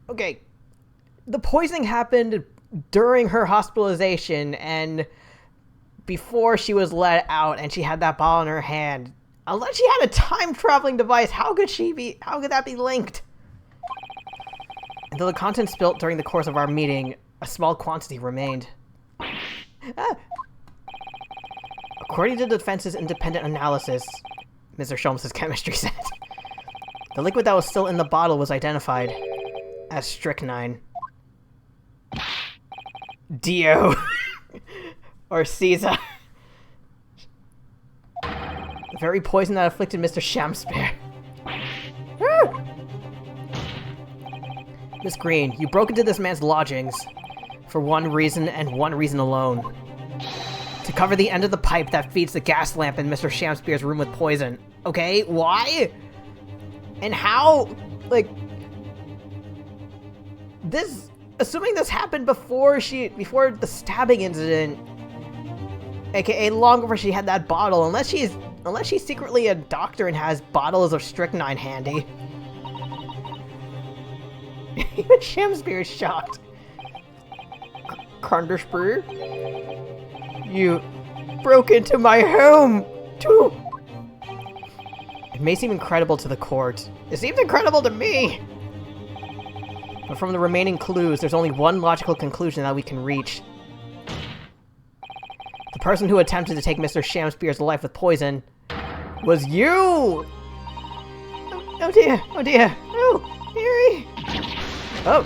Okay. The poisoning happened during her hospitalization and before she was let out and she had that bottle in her hand. Unless she had a time-traveling device, how could that be linked? Until the contents spilt during the course of our meeting, a small quantity remained. Ah. According to the defense's independent analysis, Mr. Sholmes' chemistry said, the liquid that was still in the bottle was identified as strychnine. Dio. Or Caesar. The very poison that afflicted Mr. Shamspeare. Miss Green, you broke into this man's lodgings for one reason and one reason alone. To cover the end of the pipe that feeds the gas lamp in Mr. Shamspeare's room with poison. Okay, why? And how? Like, this, assuming this happened before the stabbing incident, aka long before she had that bottle, unless she's secretly a doctor and has bottles of strychnine handy. Even Shamspeare is shocked. Conderspear? You broke into my home, too! It may seem incredible to the court. It seems incredible to me! But from the remaining clues, there's only one logical conclusion that we can reach. The person who attempted to take Mr. Shamspeare's life with poison was you! Oh dear, oh dear, oh, Mary! Oh.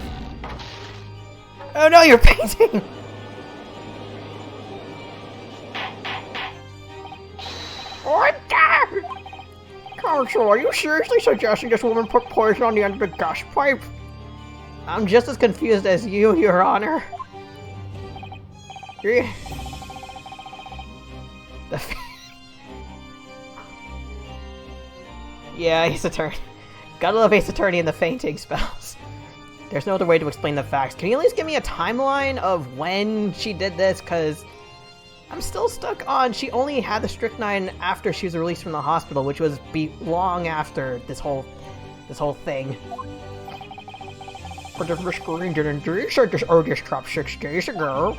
Oh no, you're painting! What the? Counsel, are you seriously suggesting this woman put poison on the end of the gas pipe? I'm just as confused as you, Your Honor. Yeah, Ace Attorney. Gotta love Ace Attorney and the fainting spells. There's no other way to explain the facts. Can you at least give me a timeline of when she did this? Because I'm still stuck on she only had the strychnine after she was released from the hospital, which was long after this whole thing. But if Miss Green didn't do said this odious trap 6 days ago,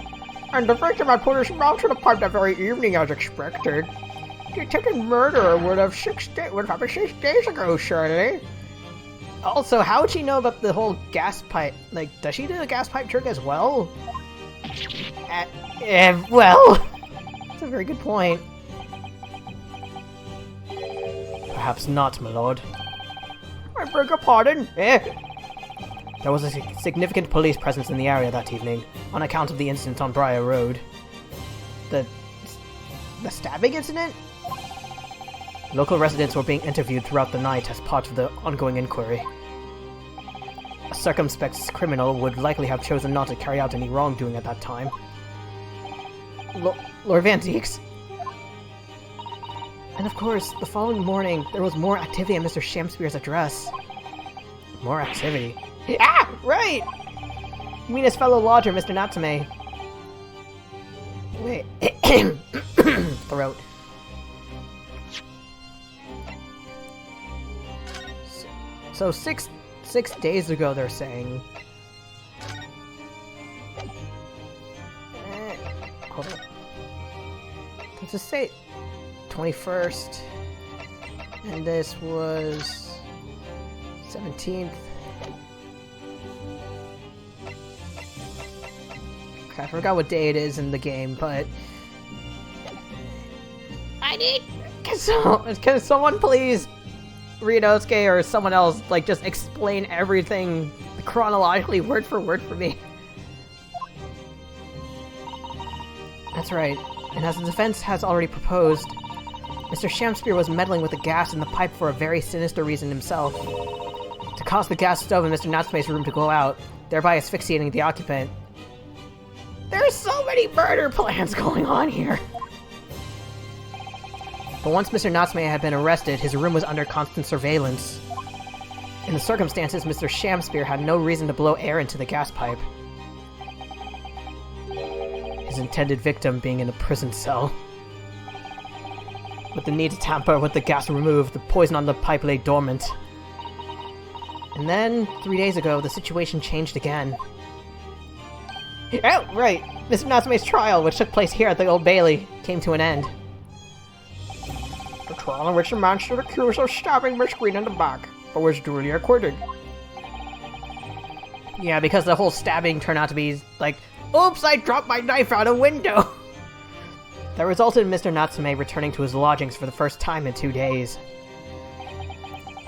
and the victim had put his mouth to the pipe that very evening as expected, the attempted murderer would have happened 6 days ago, surely. Also, how would she know about the whole gas pipe? Like, does she do the gas pipe trick as well? Well, that's a very good point. Perhaps not, my lord. I beg your pardon? There was a significant police presence in the area that evening, on account of the incident on Briar Road. The stabbing incident? Local residents were being interviewed throughout the night as part of the ongoing inquiry. A circumspect criminal would likely have chosen not to carry out any wrongdoing at that time. Lord Van Deeks. And of course, the following morning, there was more activity at Mr. Shamspeare's address. More activity? Ah! Right! You mean his fellow lodger, Mr. Natsume. Wait. Throat. So six days ago, they're saying. Hold on. Let's just say 21st, and this was 17th. Okay, I forgot what day it is in the game, but I need. Can someone please? Rinosuke or someone else, like, just explain everything chronologically, word for word for me. That's right, and as the defense has already proposed, Mr. Shamspeare was meddling with the gas in the pipe for a very sinister reason himself. To cause the gas stove in Mr. Natsume's room to go out, thereby asphyxiating the occupant. There's so many murder plans going on here! But once Mr. Natsume had been arrested, his room was under constant surveillance. In the circumstances, Mr. Shamspear had no reason to blow air into the gas pipe. His intended victim being in a prison cell. With the need to tamper with the gas removed, the poison on the pipe lay dormant. And then, 3 days ago, the situation changed again. Oh, right! Mr. Natsume's trial, which took place here at the Old Bailey, came to an end. The trial in which the man stood accused of stabbing Miss Green in the back, but was duly acquitted. Yeah, because the whole stabbing turned out to be like, oops, I dropped my knife out a window! That resulted in Mr. Natsume returning to his lodgings for the first time in 2 days.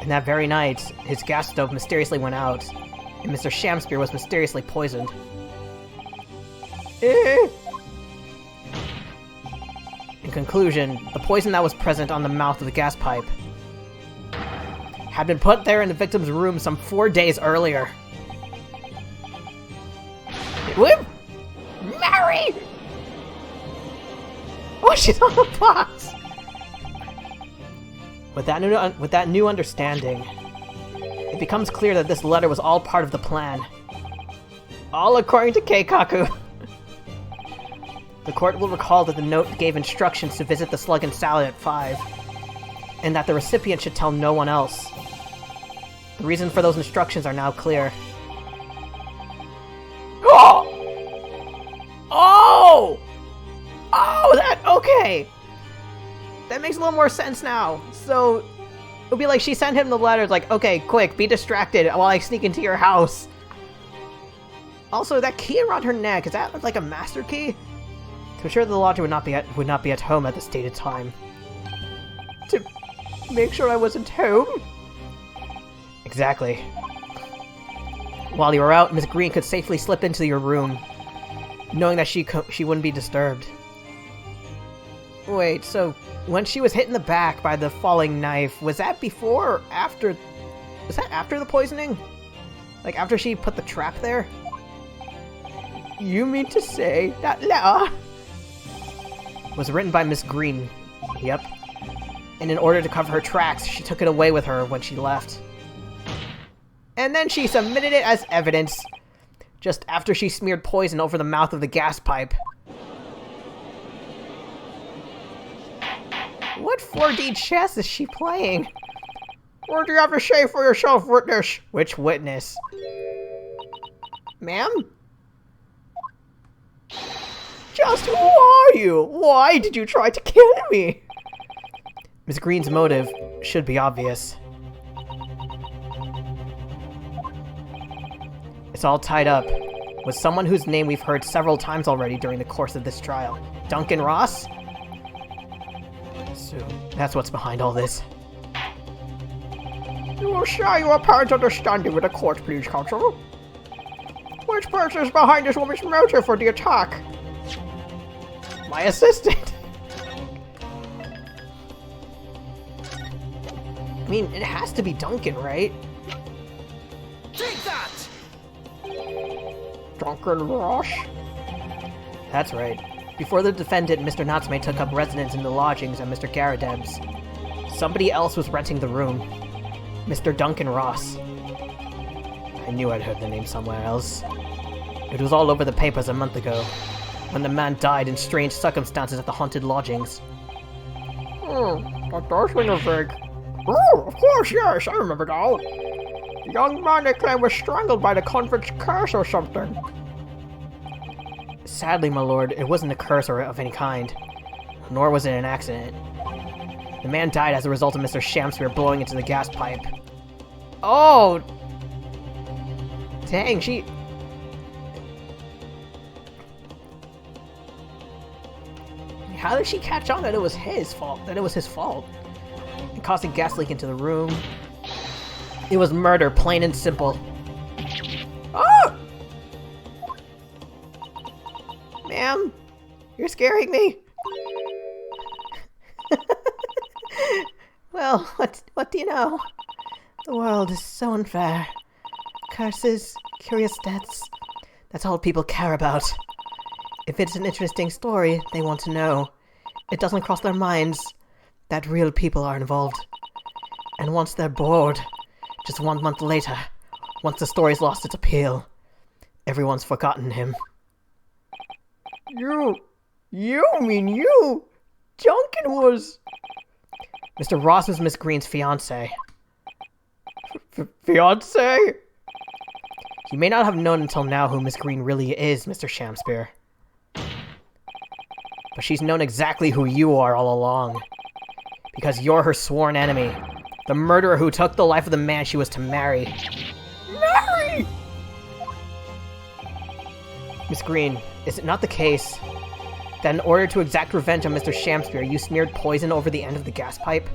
And that very night, his gas stove mysteriously went out, and Mr. Shamspear was mysteriously poisoned. In conclusion, the poison that was present on the mouth of the gas pipe had been put there in the victim's room some 4 days earlier. Whoop! Mary! Oh, she's on the box! With that new understanding, it becomes clear that this letter was all part of the plan. All according to Keikaku. The court will recall that the note gave instructions to visit the Slug and Salad at 5, and that the recipient should tell no one else. The reason for those instructions are now clear. Okay! That makes a little more sense now. So, it would be like she sent him the letter, like, okay, quick, be distracted while I sneak into your house. Also, that key around her neck, is that like a master key? I'm sure the lodger would not be at home at the stated time. To make sure I wasn't home? Exactly. While you were out, Miss Green could safely slip into your room, knowing that she wouldn't be disturbed. Wait, so when she was hit in the back by the falling knife, was that before or after? Was that after the poisoning? Like after she put the trap there? You mean to say that letter was written by Miss Green? Yep. And in order to cover her tracks, she took it away with her when she left. And then she submitted it as evidence just after she smeared poison over the mouth of the gas pipe. What 4D chess is she playing? What do you have to say for yourself, witness? Which witness? Ma'am? Just who are you? Why did you try to kill me? Miss Green's motive should be obvious. It's all tied up with someone whose name we've heard several times already during the course of this trial. Duncan Ross? So, that's what's behind all this. You will share your apparent understanding with the court, please, counsel. Which person is behind this woman's motive for the attack? My assistant! I mean, it has to be Duncan, right? Take that! Duncan Ross? That's right. Before the defendant, Mr. Natsume, took up residence in the lodgings at Mr. Garadeb's, somebody else was renting the room. Mr. Duncan Ross. I knew I'd heard the name somewhere else. It was all over the papers a month ago, when the man died in strange circumstances at the haunted lodgings. That does ring a vague. Oh, of course, yes, I remember now. The young man they claim was strangled by the convict's curse or something. Sadly, my lord, it wasn't a curse or of any kind, nor was it an accident. The man died as a result of Mr. Shamspear blowing into the gas pipe. Oh! Dang, she... How did she catch on that it was his fault? That it was his fault? It caused a gas leak into the room. It was murder, plain and simple. Oh! Ma'am, you're scaring me. Well, what do you know? The world is so unfair. Curses, curious deaths. That's all people care about. If it's an interesting story, they want to know. It doesn't cross their minds that real people are involved. And once they're bored, just 1 month later, once the story's lost its appeal, everyone's forgotten him. You mean you? Duncan was... Mr. Ross was Miss Green's fiancé. Fiancé? You may not have known until now who Miss Green really is, Mr. Shamspear. But she's known exactly who you are all along. Because you're her sworn enemy. The murderer who took the life of the man she was to marry. Marry! Miss Green, is it not the case that in order to exact revenge on Mr. Shamspear, you smeared poison over the end of the gas pipe?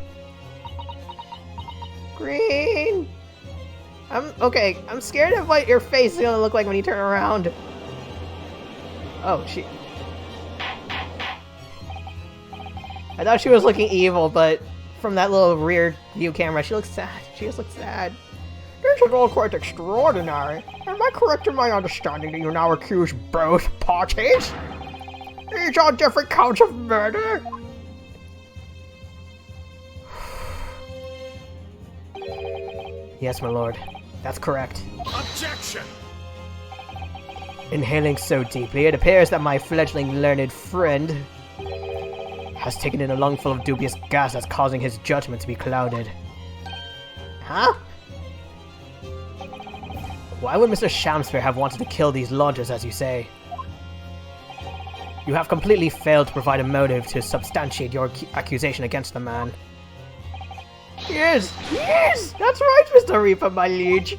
Green! Okay, I'm scared of what your face is gonna look like when you turn around. Oh, I thought she was looking evil, but from that little rear view camera, she looks sad. She just looks sad. This is all quite extraordinary. Am I correct in my understanding that you now accuse both parties? These are different counts of murder? Yes, my lord. That's correct. Objection! Inhaling so deeply, it appears that my fledgling learned friend has taken in a lungful of dubious gas that's causing his judgment to be clouded. Huh? Why would Mr. Shamspear have wanted to kill these lodgers, as you say? You have completely failed to provide a motive to substantiate your accusation against the man. Yes, that's right, Mr. Reaper, my liege.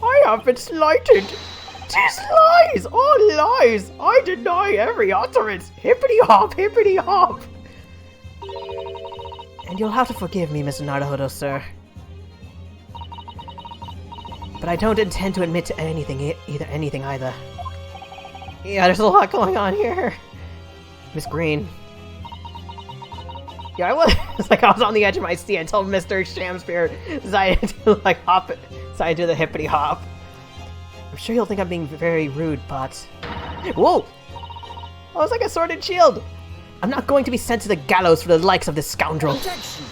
I have been slighted. 'Tis lies, all lies. I deny every utterance. Hippity hop, hippity hop. And you'll have to forgive me, Mr. Naruhodo, sir. But I don't intend to admit to anything either. Yeah, there's a lot going on here. Miss Green. Yeah, it's like I was on the edge of my seat until Mr. Shamspear decided to decided to do the hippity hop. I'm sure you'll think I'm being very rude, but... Whoa! Oh, it's like a sword and shield! I'm not going to be sent to the gallows for the likes of this scoundrel. Objection!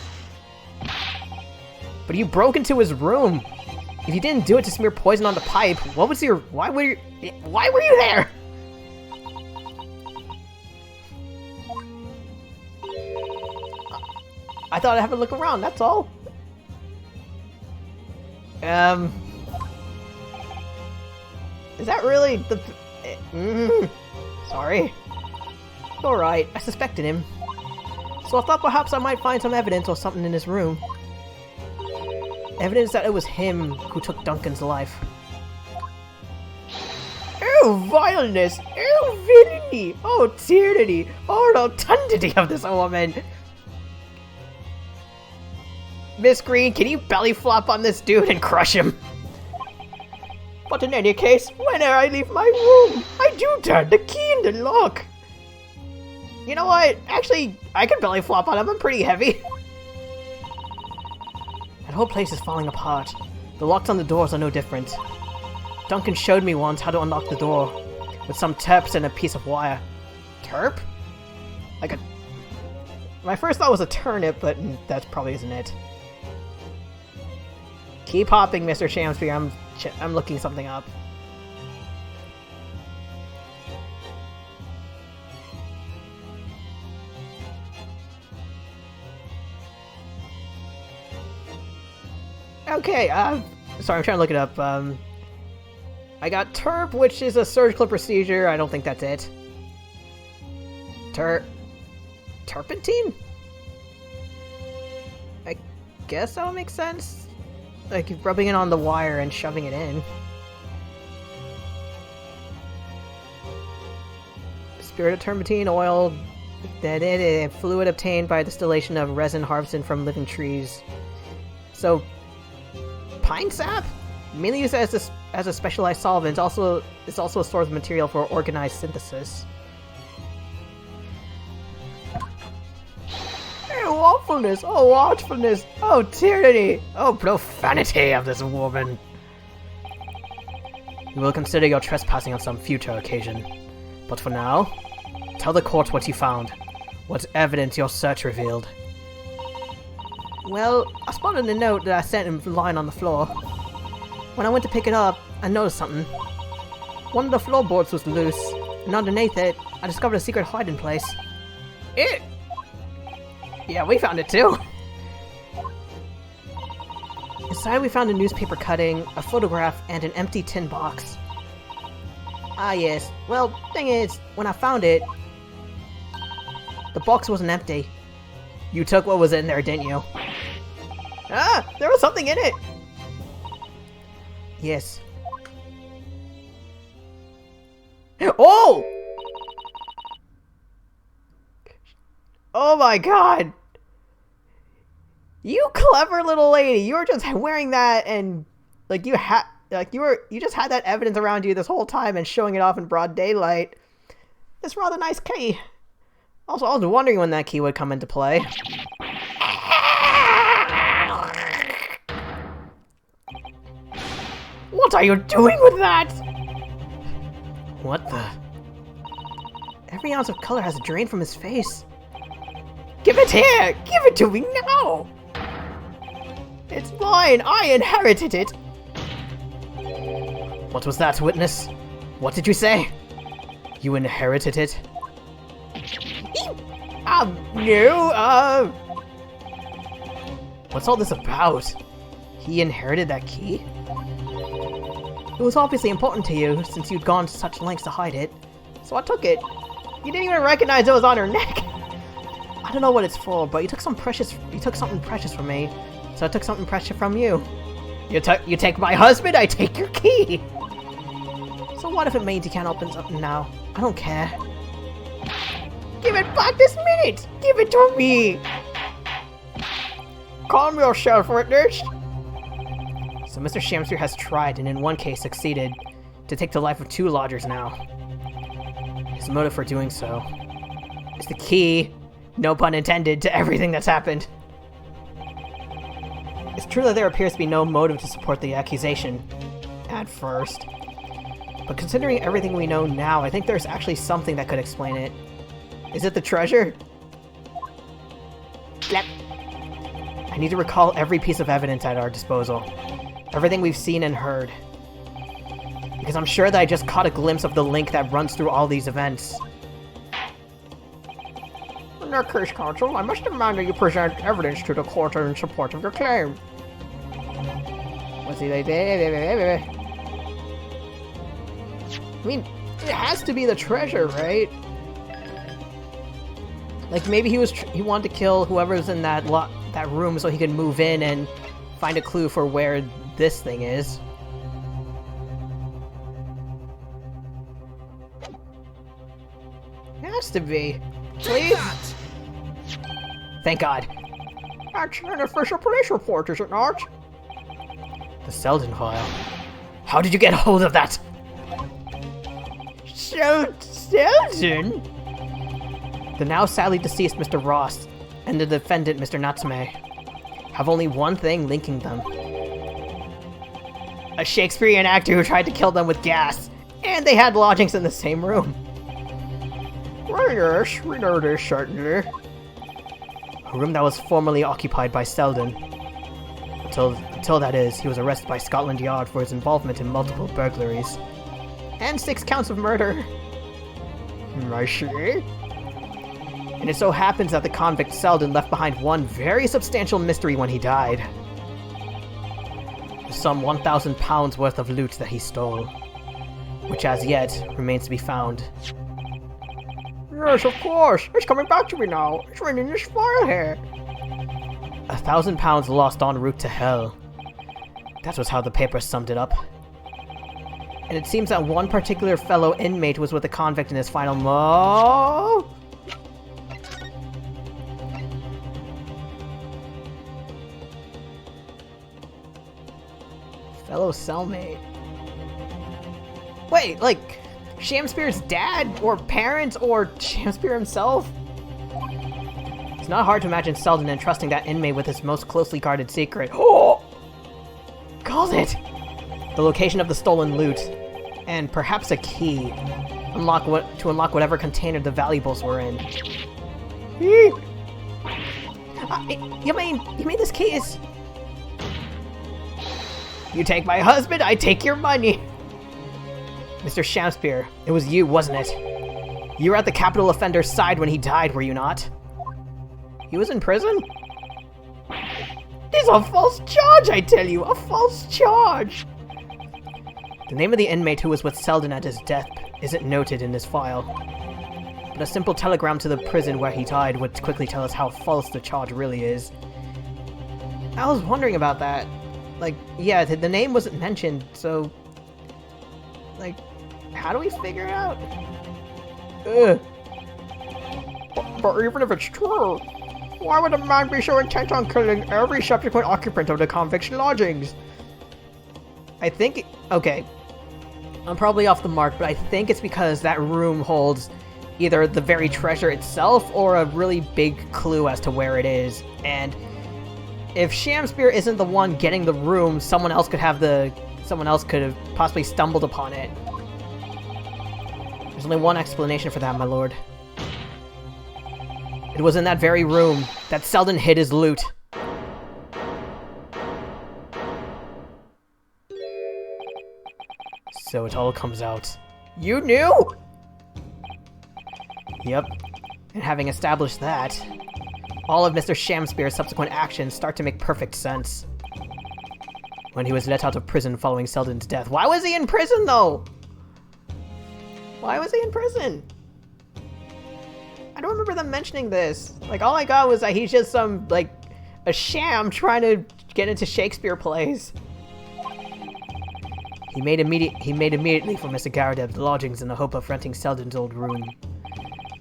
But you broke into his room. If you didn't do it to smear poison on the pipe, why were you there? I thought I'd have a look around, that's all. Is that really the... Sorry. Alright, I suspected him. So I thought perhaps I might find some evidence or something in his room. Evidence that it was him who took Duncan's life. Oh, vileness! Oh, villainy! Oh, tyranny! Oh, rotundity of this woman! Miss Green, can you belly flop on this dude and crush him? But in any case, whenever I leave my room, I do turn the key in the lock. You know what? Actually, I can belly flop on him. I'm pretty heavy. That whole place is falling apart. The locks on the doors are no different. Duncan showed me once how to unlock the door with some terps and a piece of wire. Terp? My first thought was a turnip, but that probably isn't it. Keep hopping, Mr. Shamspear. I'm looking something up. Okay, sorry, I'm trying to look it up. I got TERP, which is a surgical procedure. I don't think that's it. Turpentine? I guess that would make sense. Like, rubbing it on the wire and shoving it in. Spirit of turpentine, oil, fluid obtained by distillation of resin harvested from living trees. So, pine sap? Mainly used as a specialized solvent, it's also a source of material for organized synthesis. Oh, awfulness! Oh, watchfulness! Oh, tyranny! Oh, profanity of this woman! We will consider your trespassing on some future occasion. But for now, tell the court what you found. What evidence your search revealed. Well, I spotted a note that I sent him lying on the floor. When I went to pick it up, I noticed something. One of the floorboards was loose, and underneath it, I discovered a secret hiding place. It? Yeah, we found it too. Inside we found a newspaper cutting, a photograph, and an empty tin box. Ah yes, well, thing is, when I found it, the box wasn't empty. You took what was in there, didn't you? Ah, there was something in it! Yes. Oh! Oh my god! You clever little lady! You were just wearing that and you just had that evidence around you this whole time and showing it off in broad daylight. It's rather nice key. Also, I was wondering when that key would come into play. What are you doing with that? What the? Every ounce of color has drained from his face. Give it here! Give it to me now! It's mine! I inherited it! What was that, witness? What did you say? You inherited it? No, What's all this about? He inherited that key? It was obviously important to you, since you'd gone to such lengths to hide it. So I took it. You didn't even recognize it was on her neck. I don't know what it's for, but you took something precious from me, so I took something precious from you. You take my husband, I take your key. So what if it means you can't open something now? I don't care. Give it back this minute! Give it to me! Calm yourself, witness. So Mr. Shamspear has tried, and in one case succeeded, to take the life of 2 lodgers now. His motive for doing so is the key, no pun intended, to everything that's happened. It's true that there appears to be no motive to support the accusation, at first. But considering everything we know now, I think there's actually something that could explain it. Is it the treasure? Yep. I need to recall every piece of evidence at our disposal. Everything we've seen and heard. Because I'm sure that I just caught a glimpse of the link that runs through all these events. In that case, counsel, I must demand that you present evidence to the court in support of your claim. What's he like? I mean, it has to be the treasure, right? Like maybe he wanted to kill whoever's in that room so he could move in and find a clue for where this thing is. It has to be. Please? Thank God. That's an official police report, is it not? The Selden file. How did you get hold of that? Selden? The now sadly deceased Mr. Ross and the defendant Mr. Natsume have only one thing linking them. A Shakespearean actor who tried to kill them with gas. And they had lodgings in the same room. Well, yes, we know this, certainly. A room that was formerly occupied by Selden. Until that is, he was arrested by Scotland Yard for his involvement in multiple burglaries. And 6 counts of murder. I see. And it so happens that the convict Selden left behind one very substantial mystery when he died. Some 1,000 pounds worth of loot that he stole, which as yet remains to be found. Yes, of course. It's coming back to me now. It's right in this file here. 1,000 pounds lost en route to hell. That was how the paper summed it up. And it seems that one particular fellow inmate was with the convict in his final fellow cellmate. Wait, like Shamspeare's dad or parents or Shamspeare himself? It's not hard to imagine Selden entrusting that inmate with his most closely guarded secret. Oh! Called it! The location of the stolen loot, and perhaps a key to unlock whatever container the valuables were in. You mean this case? You take my husband, I take your money. Mr. Shamspear, it was you, wasn't it? You were at the capital offender's side when he died, were you not? He was in prison? It's a false charge, I tell you, a false charge. The name of the inmate who was with Selden at his death isn't noted in this file. But a simple telegram to the prison where he died would quickly tell us how false the charge really is. I was wondering about that. Like, yeah, the name wasn't mentioned, so... Like, how do we figure it out? But even if it's true, why would a man be so intent on killing every subsequent occupant of the convict's lodgings? I think... Okay. I'm probably off the mark, but I think it's because that room holds either the very treasure itself or a really big clue as to where it is. And if Shamspear isn't the one getting the room, someone else could have possibly stumbled upon it. There's only one explanation for that, my lord. It was in that very room that Selden hid his loot. So it all comes out. You knew? Yep. And having established that, all of Mr. Shamspear's subsequent actions start to make perfect sense. When he was let out of prison following Selden's death. Why was he in prison, though? Why was he in prison? I don't remember them mentioning this. Like, all I got was that he's just some, like, a sham trying to get into Shakespeare plays. He made immediately for Mr. Garadeb's lodgings in the hope of renting Selden's old room.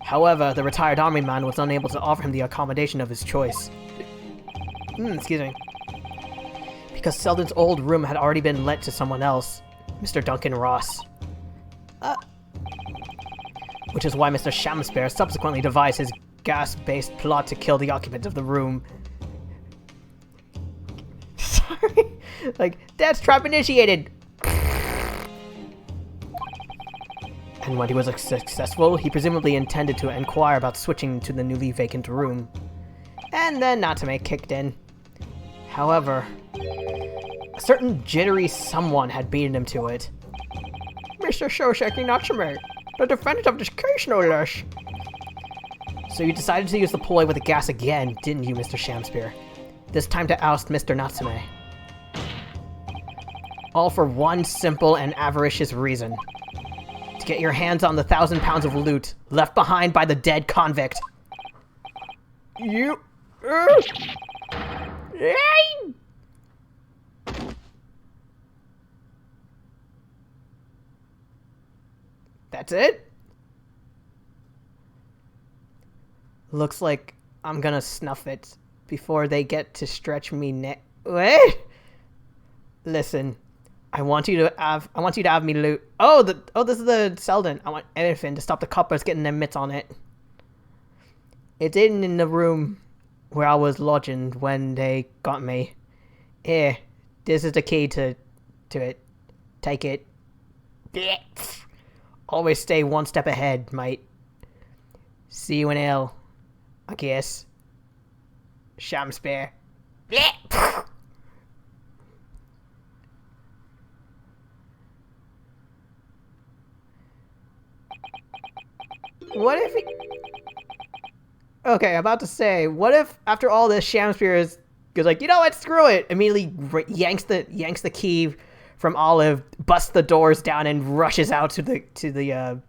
However, the retired army man was unable to offer him the accommodation of his choice. Excuse me. Because Selden's old room had already been let to someone else, Mr. Duncan Ross. Which is why Mr. Shamspear subsequently devised his gas-based plot to kill the occupant of the room. Sorry. Like, death trap initiated! And when he was successful, he presumably intended to inquire about switching to the newly vacant room. And then Natsume kicked in. However, a certain jittery someone had beaten him to it. Mr. Shosheki Natsume, the defendant of this case, no less. So you decided to use the ploy with the gas again, didn't you, Mr. Shamspear? This time to oust Mr. Natsume. All for one simple and avaricious reason. To get your hands on the 1,000 pounds of loot left behind by the dead convict. You... That's it? Looks like I'm gonna snuff it before they get to stretch me What? Listen, I want you to have me loot. Oh, this is the Selden. I want anything to stop the coppers getting their mitts on it. It's in the room where I was lodging when they got me. Here, this is the key to it. Take it. Always stay one step ahead, mate. See you in hell, I guess. Shamspear. What if he... Okay, about to say, what if after all this Shamspear goes like, you know what, screw it, immediately yanks the key from Olive, busts the doors down, and rushes out to the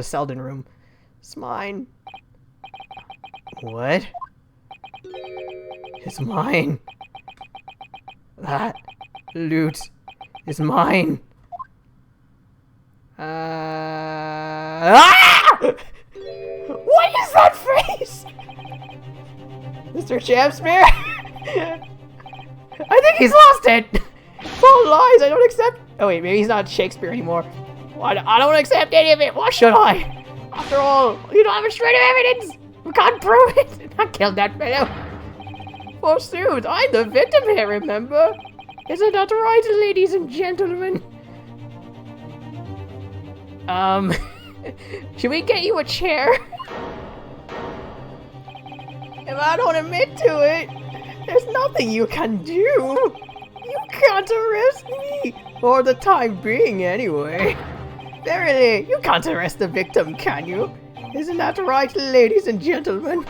Selden room. It's mine. What? It's mine. That loot is mine. What is that face? Mr. Shamspear? I think he's lost it! It's all lies, I don't accept... Oh wait, maybe he's not Shakespeare anymore. I don't accept any of it, why should I? After all, you don't have a shred of evidence! We can't prove it! I killed that fellow! Forsooth, I'm the victim here, remember? Isn't that right, ladies and gentlemen? Should we get you a chair? Am I don't admit to it, there's nothing you can do. You can't arrest me, for the time being anyway. Verily, you can't arrest the victim, can you? Isn't that right, ladies and gentlemen?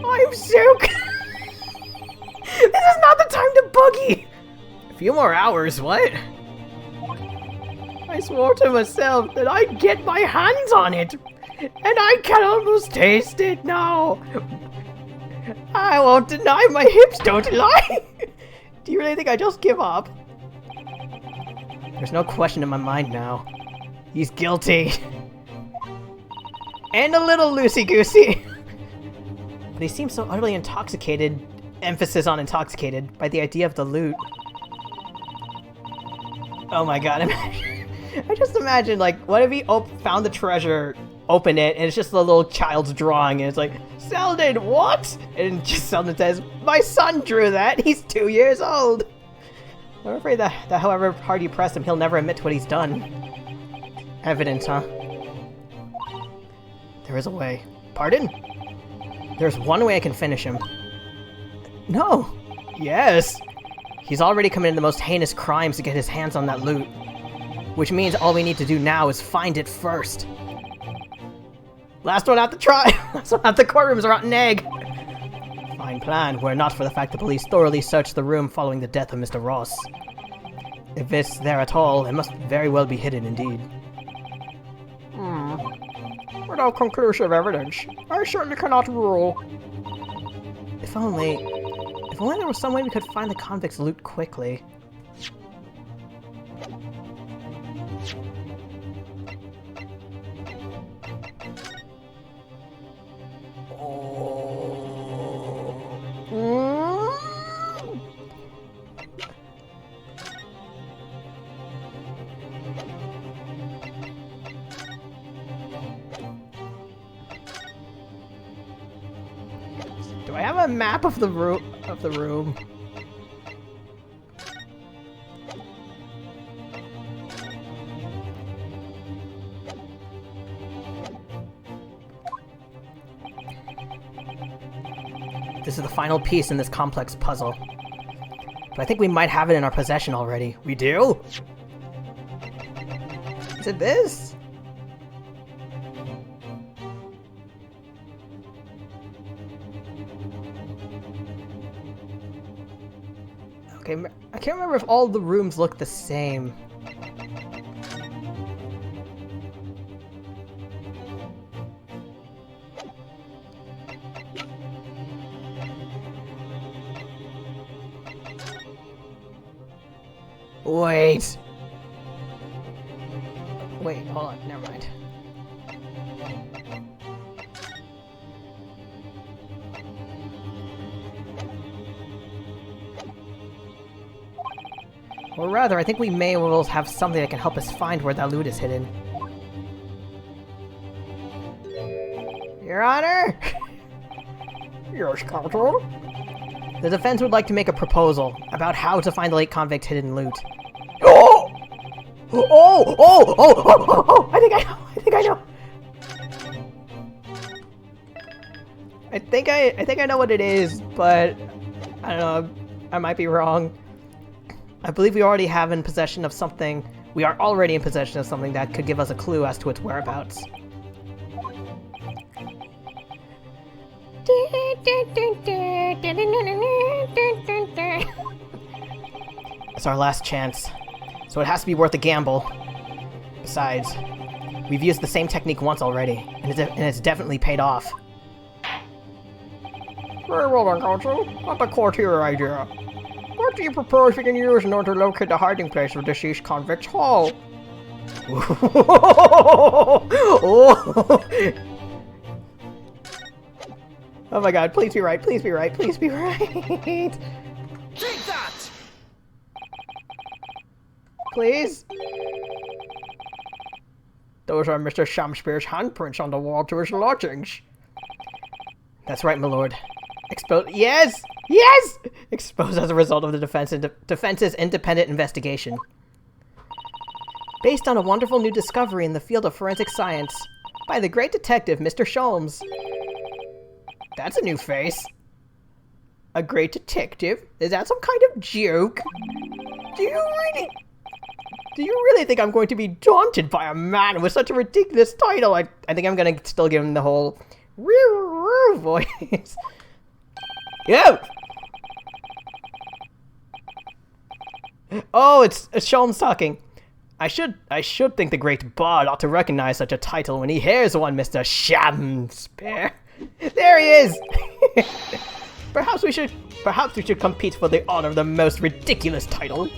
I'm so... This is not the time to boogie! A few more hours, what? I swore to myself that I'd get my hands on it, and I can almost taste it now. I won't deny my hips don't lie. Do you really think I just give up? There's no question in my mind now. He's guilty. And a little loosey-goosey. But he seems so utterly intoxicated, emphasis on intoxicated, by the idea of the loot. Oh my god, I just imagine, like, what if he found the treasure, opened it, and it's just a little child's drawing, and it's like, Selden, what? And just Selden says, my son drew that, he's 2 years old. I'm afraid that however hard you press him, he'll never admit to what he's done. Evidence, huh? There is a way. Pardon? There's one way I can finish him. No. Yes. He's already committed the most heinous crimes to get his hands on that loot. Which means all we need to do now is find it first. Last one out the last one out the courtroom's a rotten egg. Fine plan, were it not for the fact the police thoroughly searched the room following the death of Mr. Ross. If it's there at all, it must very well be hidden indeed. Without conclusive evidence, I certainly cannot rule. If only there was some way we could find the convict's loot quickly. Do I have a map of the room? This is the final piece in this complex puzzle. But I think we might have it in our possession already. We do? Is it this? Okay, I can't remember if all the rooms look the same. Wait, hold on, never mind. Or rather, I think we may well have something that can help us find where that loot is hidden. Your Honor? Yes, counsel? The defense would like to make a proposal about how to find the late convict hidden loot. Oh! Oh! I think I know. I think I know what it is, but I don't know. I might be wrong. I believe we already have in possession of something. We are already in possession of something that could give us a clue as to its whereabouts. It's our last chance, so it has to be worth a gamble. Besides, we've used the same technique once already, and it's definitely paid off. Very well then, counsel. Let the court hear your idea. What do you propose we can use in order to locate the hiding place of deceased convict's haul? Oh my god, please be right, please be right, please be right. Take that! Please? Those are Mr. Shamspeare's handprints on the wall to his lodgings. That's right, my lord. Yes! Yes! Exposed as a result of the defense's independent investigation. Based on a wonderful new discovery in the field of forensic science by the great detective, Mr. Sholmes. that's a new face. A great detective? Is that some kind of joke? Do you really think I'm going to be daunted by a man with such a ridiculous title? I think I'm gonna still give him the whole voice. Yo! Oh, it's Sholmes talking. I should think the great bard ought to recognize such a title when he hears one, Mr. Shakespeare. There he is! Perhaps we should compete for the honor of the most ridiculous title.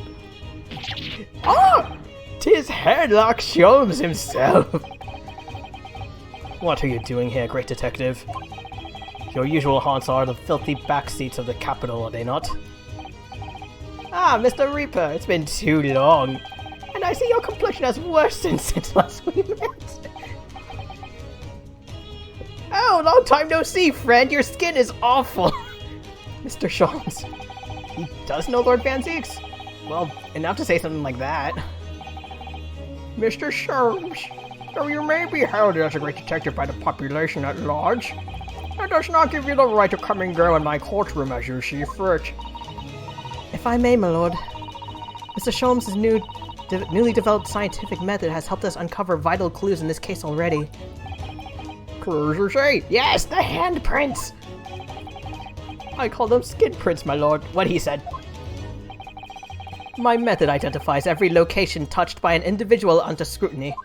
Ah! 'Tis Herlock Sholmes himself! What are you doing here, great detective? Your usual haunts are the filthy backseats of the capital, are they not? Ah, Mr. Reaper, it's been too long. And I see your complexion has worsened since last we met. Oh, long time no see, friend. Your skin is awful. Mr. Sholmes. He does know Lord Van Zieks? Well, enough to say something like that. Mr. Sholmes, though you may be heralded as a great detective by the population at large, that does not give you the right to come and go in my courtroom as you see fit. If I may, my lord, Mr. Sholmes' newly developed scientific method has helped us uncover vital clues in this case already. Clues, you say? Yes, the handprints! I call them skin prints, my lord. What he said. My method identifies every location touched by an individual under scrutiny.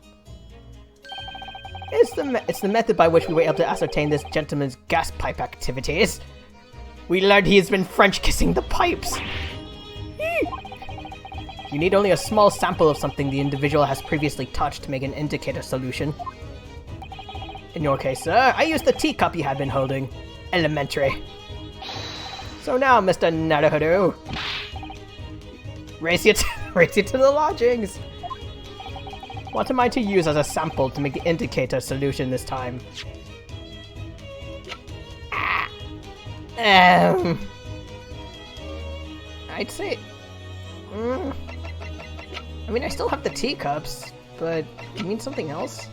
It's the method by which we were able to ascertain this gentleman's gas pipe activities. We learned he has been French kissing the pipes. You need only a small sample of something the individual has previously touched to make an indicator solution. In your case, sir, I used the teacup you had been holding. Elementary. So now, Mr. Naruhodo, race you to the lodgings. What am I to use as a sample to make the indicator solution this time? I'd say... I mean, I still have the teacups, but you mean something else?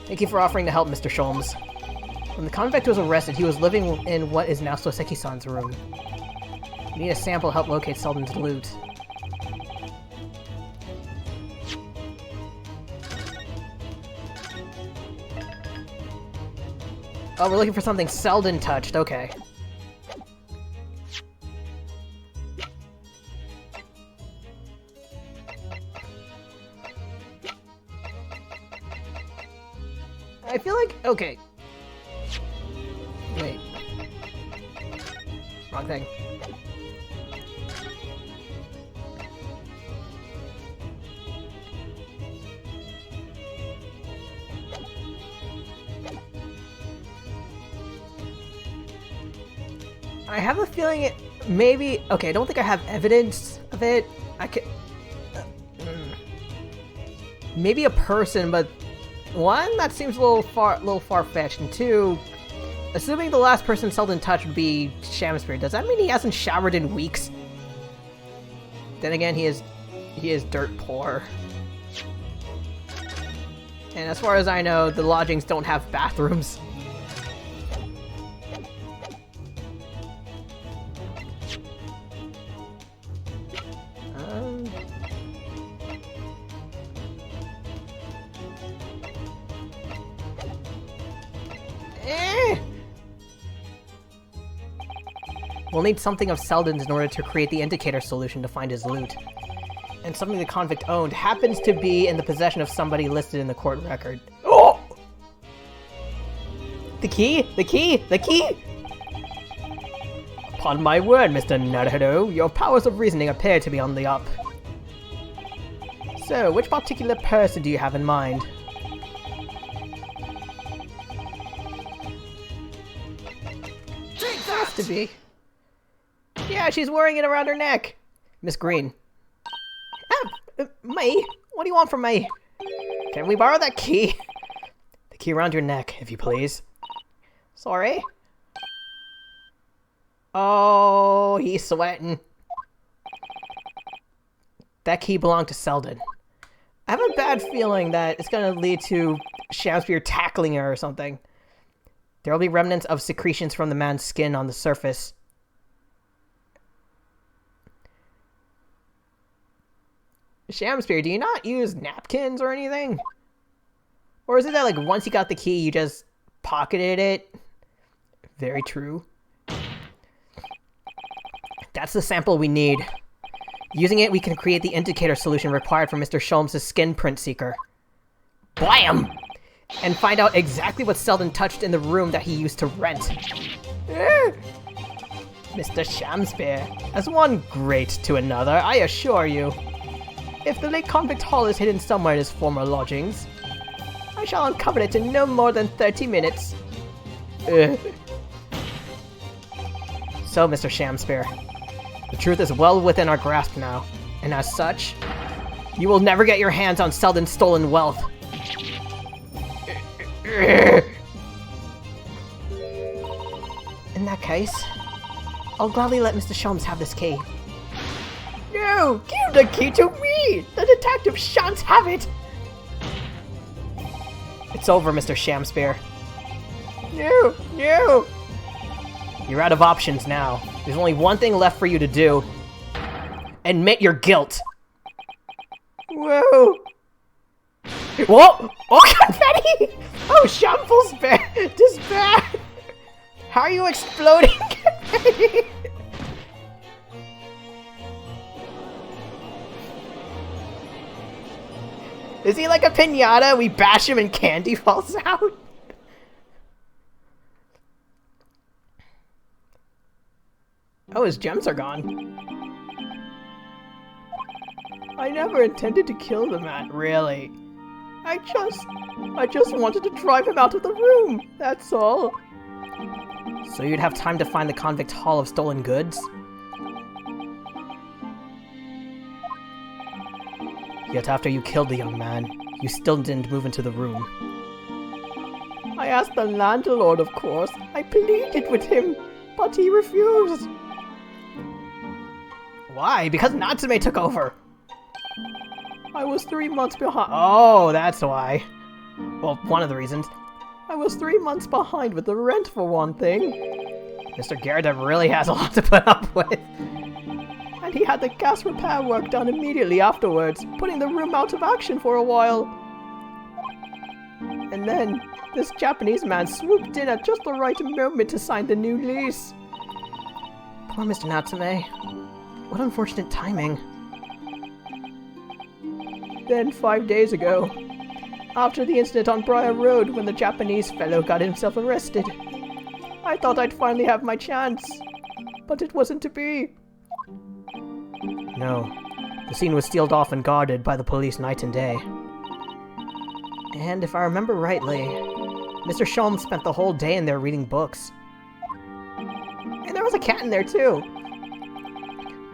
Thank you for offering to help, Mr. Sholmes. When the convict was arrested, he was living in what is now Soseki-san's room. We need a sample to help locate Selden's loot. Oh, we're looking for something Selden touched, okay. I feel like... okay. Wait. Wrong thing. I have a feeling it maybe... okay, I don't think I have evidence of it. I could... maybe a person, but... one, that seems a little far-fetched, and two, assuming the last person Selden touched would be Shamspear, does that mean he hasn't showered in weeks? Then again, he is dirt poor. And as far as I know, the lodgings don't have bathrooms. We'll need something of Selden's in order to create the indicator solution to find his loot. And something the convict owned happens to be in the possession of somebody listed in the court record. Oh! The key? The key? The key? Upon my word, Mr. Naruhodo, your powers of reasoning appear to be on the up. So, which particular person do you have in mind? It has to be. Yeah, she's wearing it around her neck. Miss Green. Me? What do you want from me? Can we borrow that key? The key around your neck, if you please. Sorry? Oh, he's sweating. That key belonged to Selden. I have a bad feeling that it's gonna lead to Shamspear tackling her or something. There will be remnants of secretions from the man's skin on the surface. Shamspear, do you not use napkins or anything? Or is it that, like, once you got the key, you just pocketed it? Very true. That's the sample we need. Using it, we can create the indicator solution required for Mr. Sholmes' skin print seeker. Blam! And find out exactly what Selden touched in the room that he used to rent. Mr. Shamspear, as one great to another, I assure you. If the late convict Hall is hidden somewhere in his former lodgings, I shall uncover it in no more than 30 minutes. So, Mr. Shamspear, the truth is well within our grasp now, and as such, you will never get your hands on Selden's stolen wealth. In that case, I'll gladly let Mr. Sholmes have this key. No! Give the key to me! The detective shan't have it! It's over, Mr. Shamspear. No! No! You're out of options now. There's only one thing left for you to do. Admit your guilt. Whoa! Whoa! Oh, confetti! Oh, shambles despair! How are you exploding confetti? Is he like a piñata? We bash him and candy falls out? Oh, his gems are gone. I never intended to kill the man, really. I just wanted to drive him out of the room, that's all. So you'd have time to find the convict haul of stolen goods? Yet after you killed the young man, you still didn't move into the room. I asked the landlord, of course. I pleaded with him, but he refused. Why? Because Natsume took over. I was 3 months behind. Oh, that's why. Well, one of the reasons. I was 3 months behind with the rent, for one thing. Mr. Gyaradev really has a lot to put up with. And he had the gas repair work done immediately afterwards, putting the room out of action for a while. And then, this Japanese man swooped in at just the right moment to sign the new lease. Poor Mr. Natsume. What unfortunate timing. Then, 5 days ago, after the incident on Briar Road when the Japanese fellow got himself arrested, I thought I'd finally have my chance, but it wasn't to be. No, the scene was sealed off and guarded by the police night and day. And if I remember rightly, Mr. Sholmes spent the whole day in there reading books. And there was a cat in there too.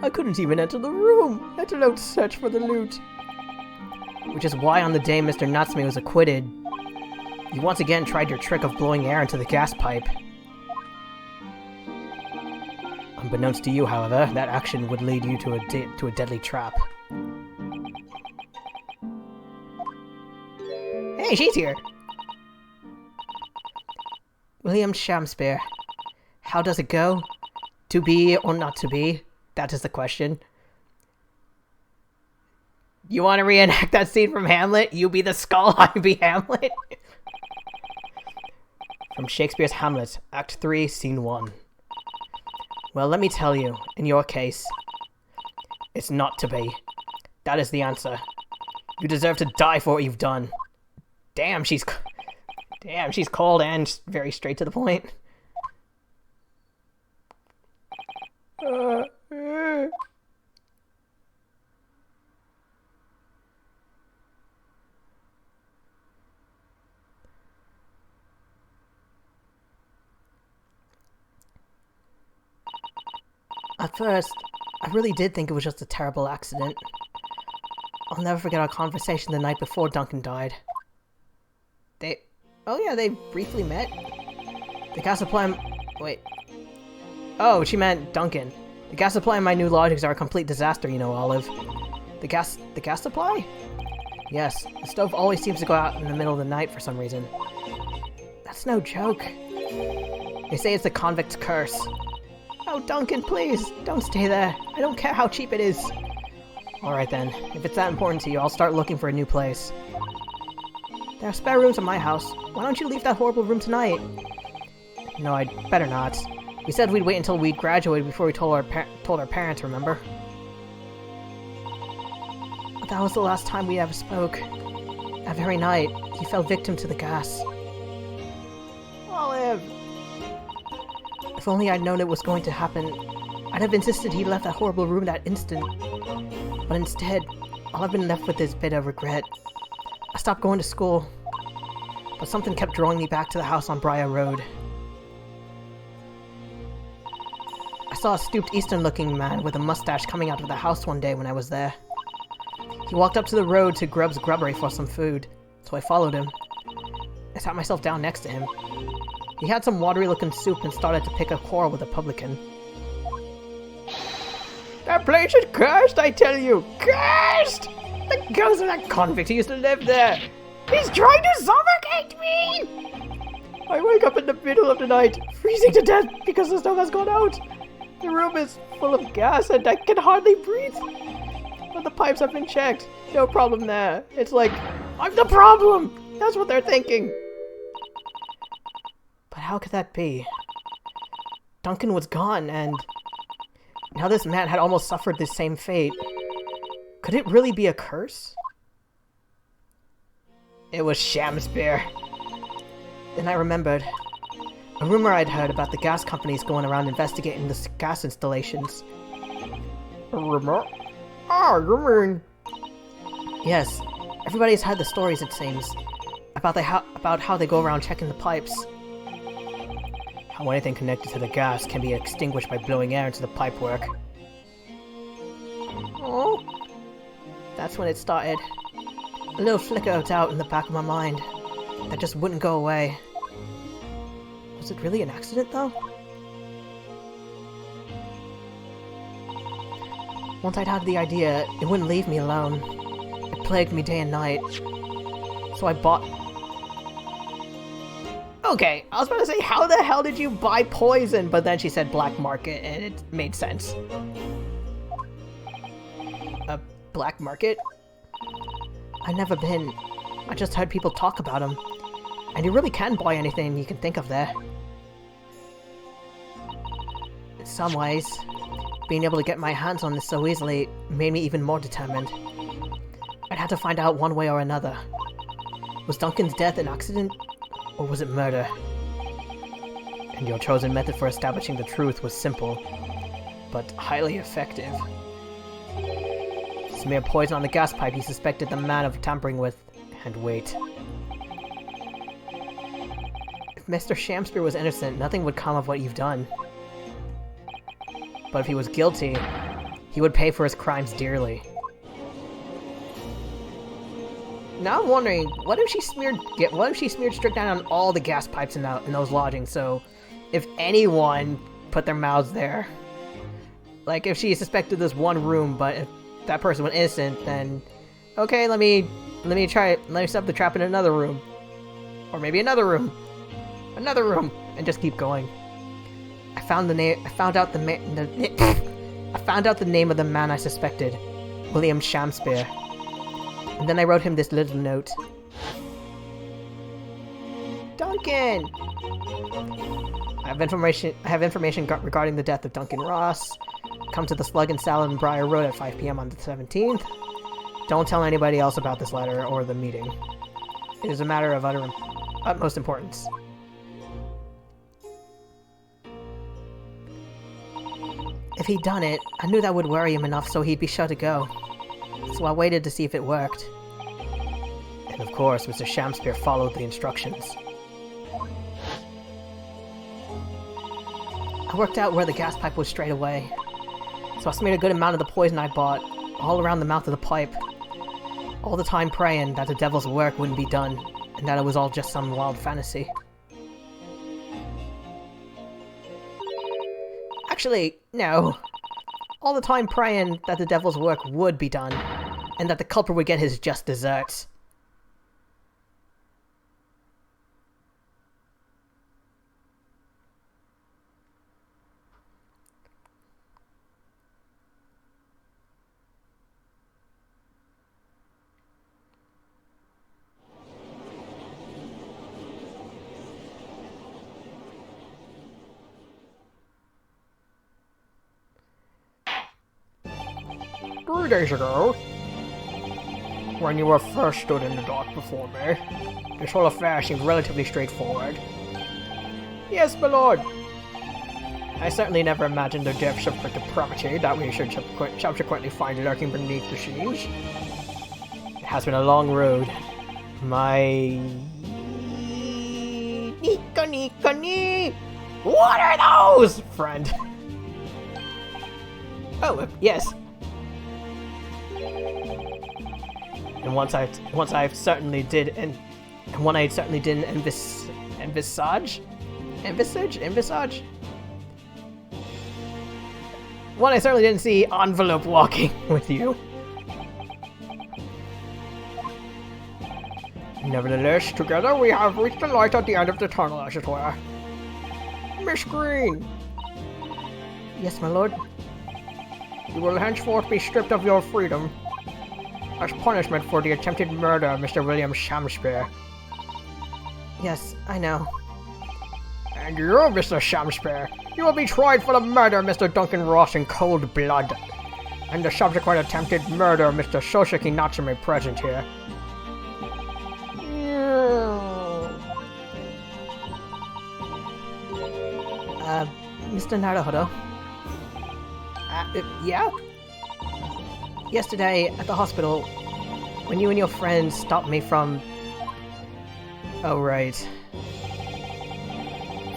I couldn't even enter the room, let alone search for the loot. Which is why on the day Mr. Natsume was acquitted, you once again tried your trick of blowing air into the gas pipe. Unbeknownst to you, however, that action would lead you to a deadly trap. Hey, she's here! William Shamspear, how does it go? To be or not to be? That is the question. You want to reenact that scene from Hamlet? You be the skull, I be Hamlet? From Shakespeare's Hamlet, Act 3, Scene 1. Well, let me tell you, in your case, it's not to be. That is the answer. You deserve to die for what you've done. Damn, she's cold and very straight to the point. At first, I really did think it was just a terrible accident. I'll never forget our conversation the night before Duncan died. They briefly met? The gas supply... Wait. Oh, she meant Duncan. The gas supply and my new lodgings are a complete disaster, you know, Olive. The gas supply? Yes, the stove always seems to go out in the middle of the night for some reason. That's no joke. They say it's the convict's curse. Oh, Duncan, please, don't stay there. I don't care how cheap it is. Alright then, if it's that important to you, I'll start looking for a new place. There are spare rooms in my house. Why don't you leave that horrible room tonight? No, I'd better not. We said we'd wait until we graduated before we told our parents, remember? But that was the last time we ever spoke. That very night, he fell victim to the gas. Olive! If only I'd known it was going to happen, I'd have insisted he left that horrible room that instant. But instead, all I've been left with is bitter regret. I stopped going to school, but something kept drawing me back to the house on Briar Road. I saw a stooped Eastern-looking man with a mustache coming out of the house one day when I was there. He walked up to the road to Grub's Grubbery for some food, so I followed him. I sat myself down next to him. He had some watery-looking soup and started to pick a quarrel with a publican. That place is cursed, I tell you! Cursed! The ghost of that convict who used to live there! He's trying to suffocate me! I wake up in the middle of the night, freezing to death because the stove has gone out. The room is full of gas and I can hardly breathe. But the pipes have been checked. No problem there. It's like, I'm the problem! That's what they're thinking. But how could that be? Duncan was gone, and now this man had almost suffered the same fate. Could it really be a curse? It was Shamspear. Then I remembered. A rumor I'd heard about the gas companies going around investigating the gas installations. A rumor? Ah, you mean... Yes, everybody's heard the stories, it seems, about how they go around checking the pipes. How anything connected to the gas can be extinguished by blowing air into the pipework. Oh? That's when it started. A little flicker of doubt in the back of my mind that just wouldn't go away. Was it really an accident, though? Once I'd had the idea, it wouldn't leave me alone. It plagued me day and night. So I bought... Okay, I was about to say, how the hell did you buy poison? But then she said black market, and it made sense. A black market? I've never been. I just heard people talk about them. And you really can buy anything you can think of there. In some ways, being able to get my hands on this so easily made me even more determined. I'd have to find out one way or another. Was Duncan's death an accident, or was it murder? And your chosen method for establishing the truth was simple, but highly effective. Smear poison on the gas pipe he suspected the man of tampering with, and wait. If Mr. Shamspear was innocent, nothing would come of what you've done. But if he was guilty, he would pay for his crimes dearly. Now I'm wondering, what if she smeared strychnine on all the gas pipes in those lodgings, so if anyone put their mouths there, like if she suspected this one room, but if that person was innocent, then okay, let me set up the trap in another room, or maybe another room, and just keep going. I found out the name of the man I suspected, William Shamspear. And then I wrote him this little note. Duncan! I have information regarding the death of Duncan Ross. Come to the Slug and Salad in Briar Road at 5 p.m. on the 17th. Don't tell anybody else about this letter or the meeting. It is a matter of utmost importance. If he'd done it, I knew that would worry him enough so he'd be sure to go. So I waited to see if it worked. And of course, Mr. Shamspear followed the instructions. I worked out where the gas pipe was straight away. So I smeared a good amount of the poison I bought, all around the mouth of the pipe. All the time praying that the devil's work wouldn't be done, and that it was all just some wild fantasy. Actually, no. All the time praying that the devil's work would be done, and that the culprit would get his just desserts. "3 days ago, when you were first stood in the dock before me, this whole affair seemed relatively straightforward." Yes, my lord. I certainly never imagined the depths of depravity that we should subsequently find lurking beneath the scenes. It has been a long road. My... Nika nika nee! What are those, friend? Oh, yes. And once I certainly did envisage. One I certainly didn't see envelope walking with you. Nevertheless, together we have reached the light at the end of the tunnel, as it were. Miss Green, Yes, my lord. you will henceforth be stripped of your freedom as punishment for the attempted murder of Mr. William Shamspeare. Yes, I know. And you, Mr. Shamspeare, you will be tried for the murder of Mr. Duncan Ross in cold blood, and the subsequent attempted murder of Mr. Shoshiki Natsume present here. Mr. Naruhodo. Yeah? Yesterday at the hospital, when you and your friends stopped me from... Oh, right.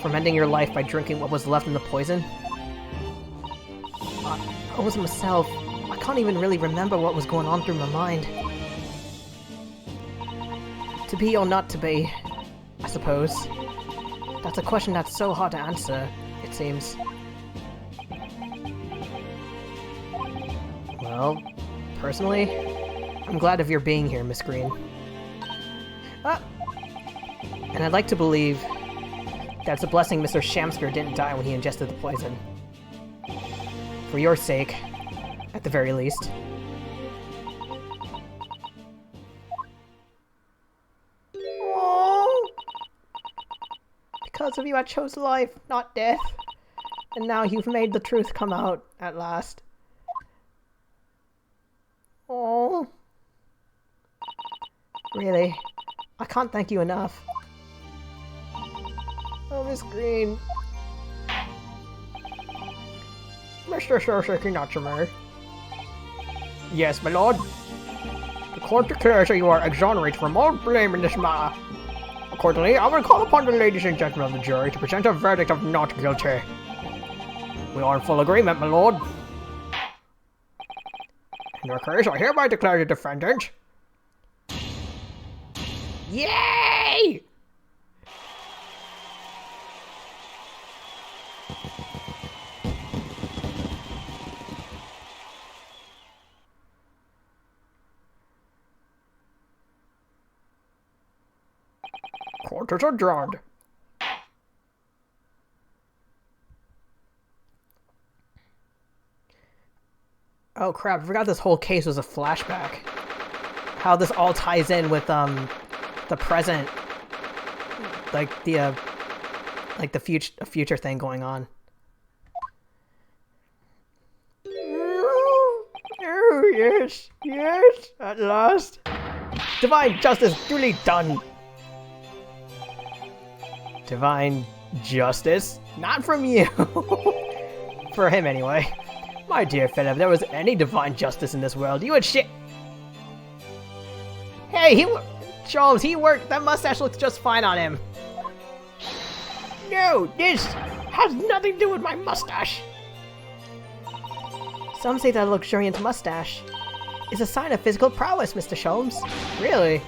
From ending your life by drinking what was left in the poison? I was myself. I can't even really remember what was going on through my mind. To be or not to be, I suppose. That's a question that's so hard to answer, it seems. Well, personally, I'm glad of your being here, Miss Green. And I'd like to believe that it's a blessing Mr. Shamsker didn't die when he ingested the poison. For your sake, at the very least. Because of you, I chose life, not death. And now you've made the truth come out, at last. Oh. Really, I can't thank you enough. Oh, Miss Green. Mr. Shoshiki Natsume. Yes, my lord. The court declares that you are exonerated from all blame in this matter. Accordingly, I will call upon the ladies and gentlemen of the jury to present a verdict of not guilty. We are in full agreement, my lord. In your case, I hereby declare the defendant... Yay! Court is adjourned. Oh crap, I forgot this whole case was a flashback. How this all ties in with, the present, like the future thing going on. Oh, yes, yes, at last. Divine justice duly done. Divine justice? Not from you. For him, anyway. My dear Philip, if there was any divine justice in this world, you would shit. Hey, Charles, he worked. That mustache looks just fine on him. No, this has nothing to do with my mustache. Some say that a luxuriant mustache is a sign of physical prowess, Mr. Sholmes. Really?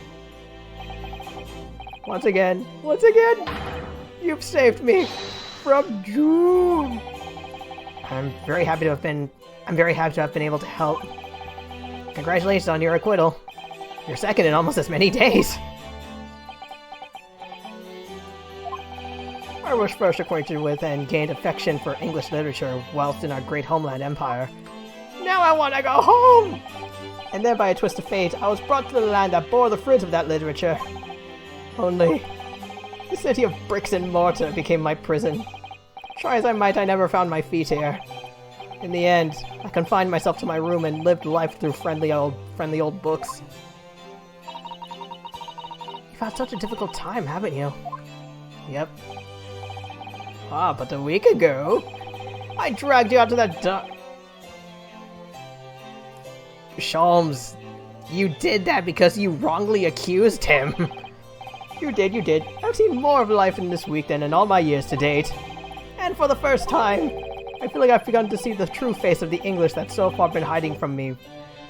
Once again, you've saved me from doom. I'm very happy to have been able to help. Congratulations on your acquittal. You're second in almost as many days. I was first acquainted with and gained affection for English literature whilst in our great homeland empire. Now I want to go home! And then by a twist of fate, I was brought to the land that bore the fruits of that literature. Only, the city of bricks and mortar became my prison. Try as I might, I never found my feet here. In the end, I confined myself to my room and lived life through friendly old books. You've had such a difficult time, haven't you? Yep. Ah, but a week ago, I dragged you out to that Sholmes, you did that because you wrongly accused him. You did. I've seen more of life in this week than in all my years to date. And for the first time, I feel like I've begun to see the true face of the English that's so far been hiding from me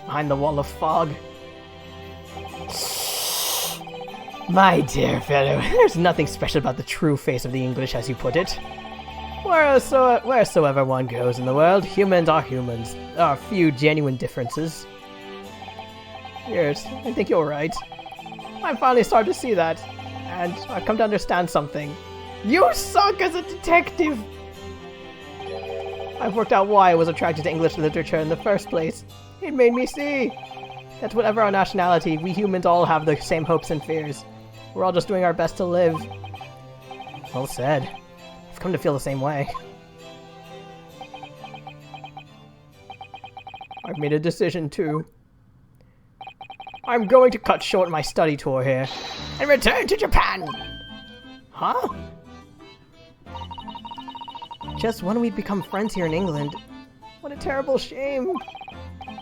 behind the wall of fog. My dear fellow, there's nothing special about the true face of the English, as you put it. Wheresoever one goes in the world, humans are humans. There are few genuine differences. Yes, I think you're right. I'm finally starting to see that, and I've come to understand something. You suck as a detective! I've worked out why I was attracted to English literature in the first place. It made me see that whatever our nationality, we humans all have the same hopes and fears. We're all just doing our best to live. Well said. I've come to feel the same way. I've made a decision too. I'm going to cut short my study tour here and return to Japan! Huh? Just when we become friends here in England. What a terrible shame.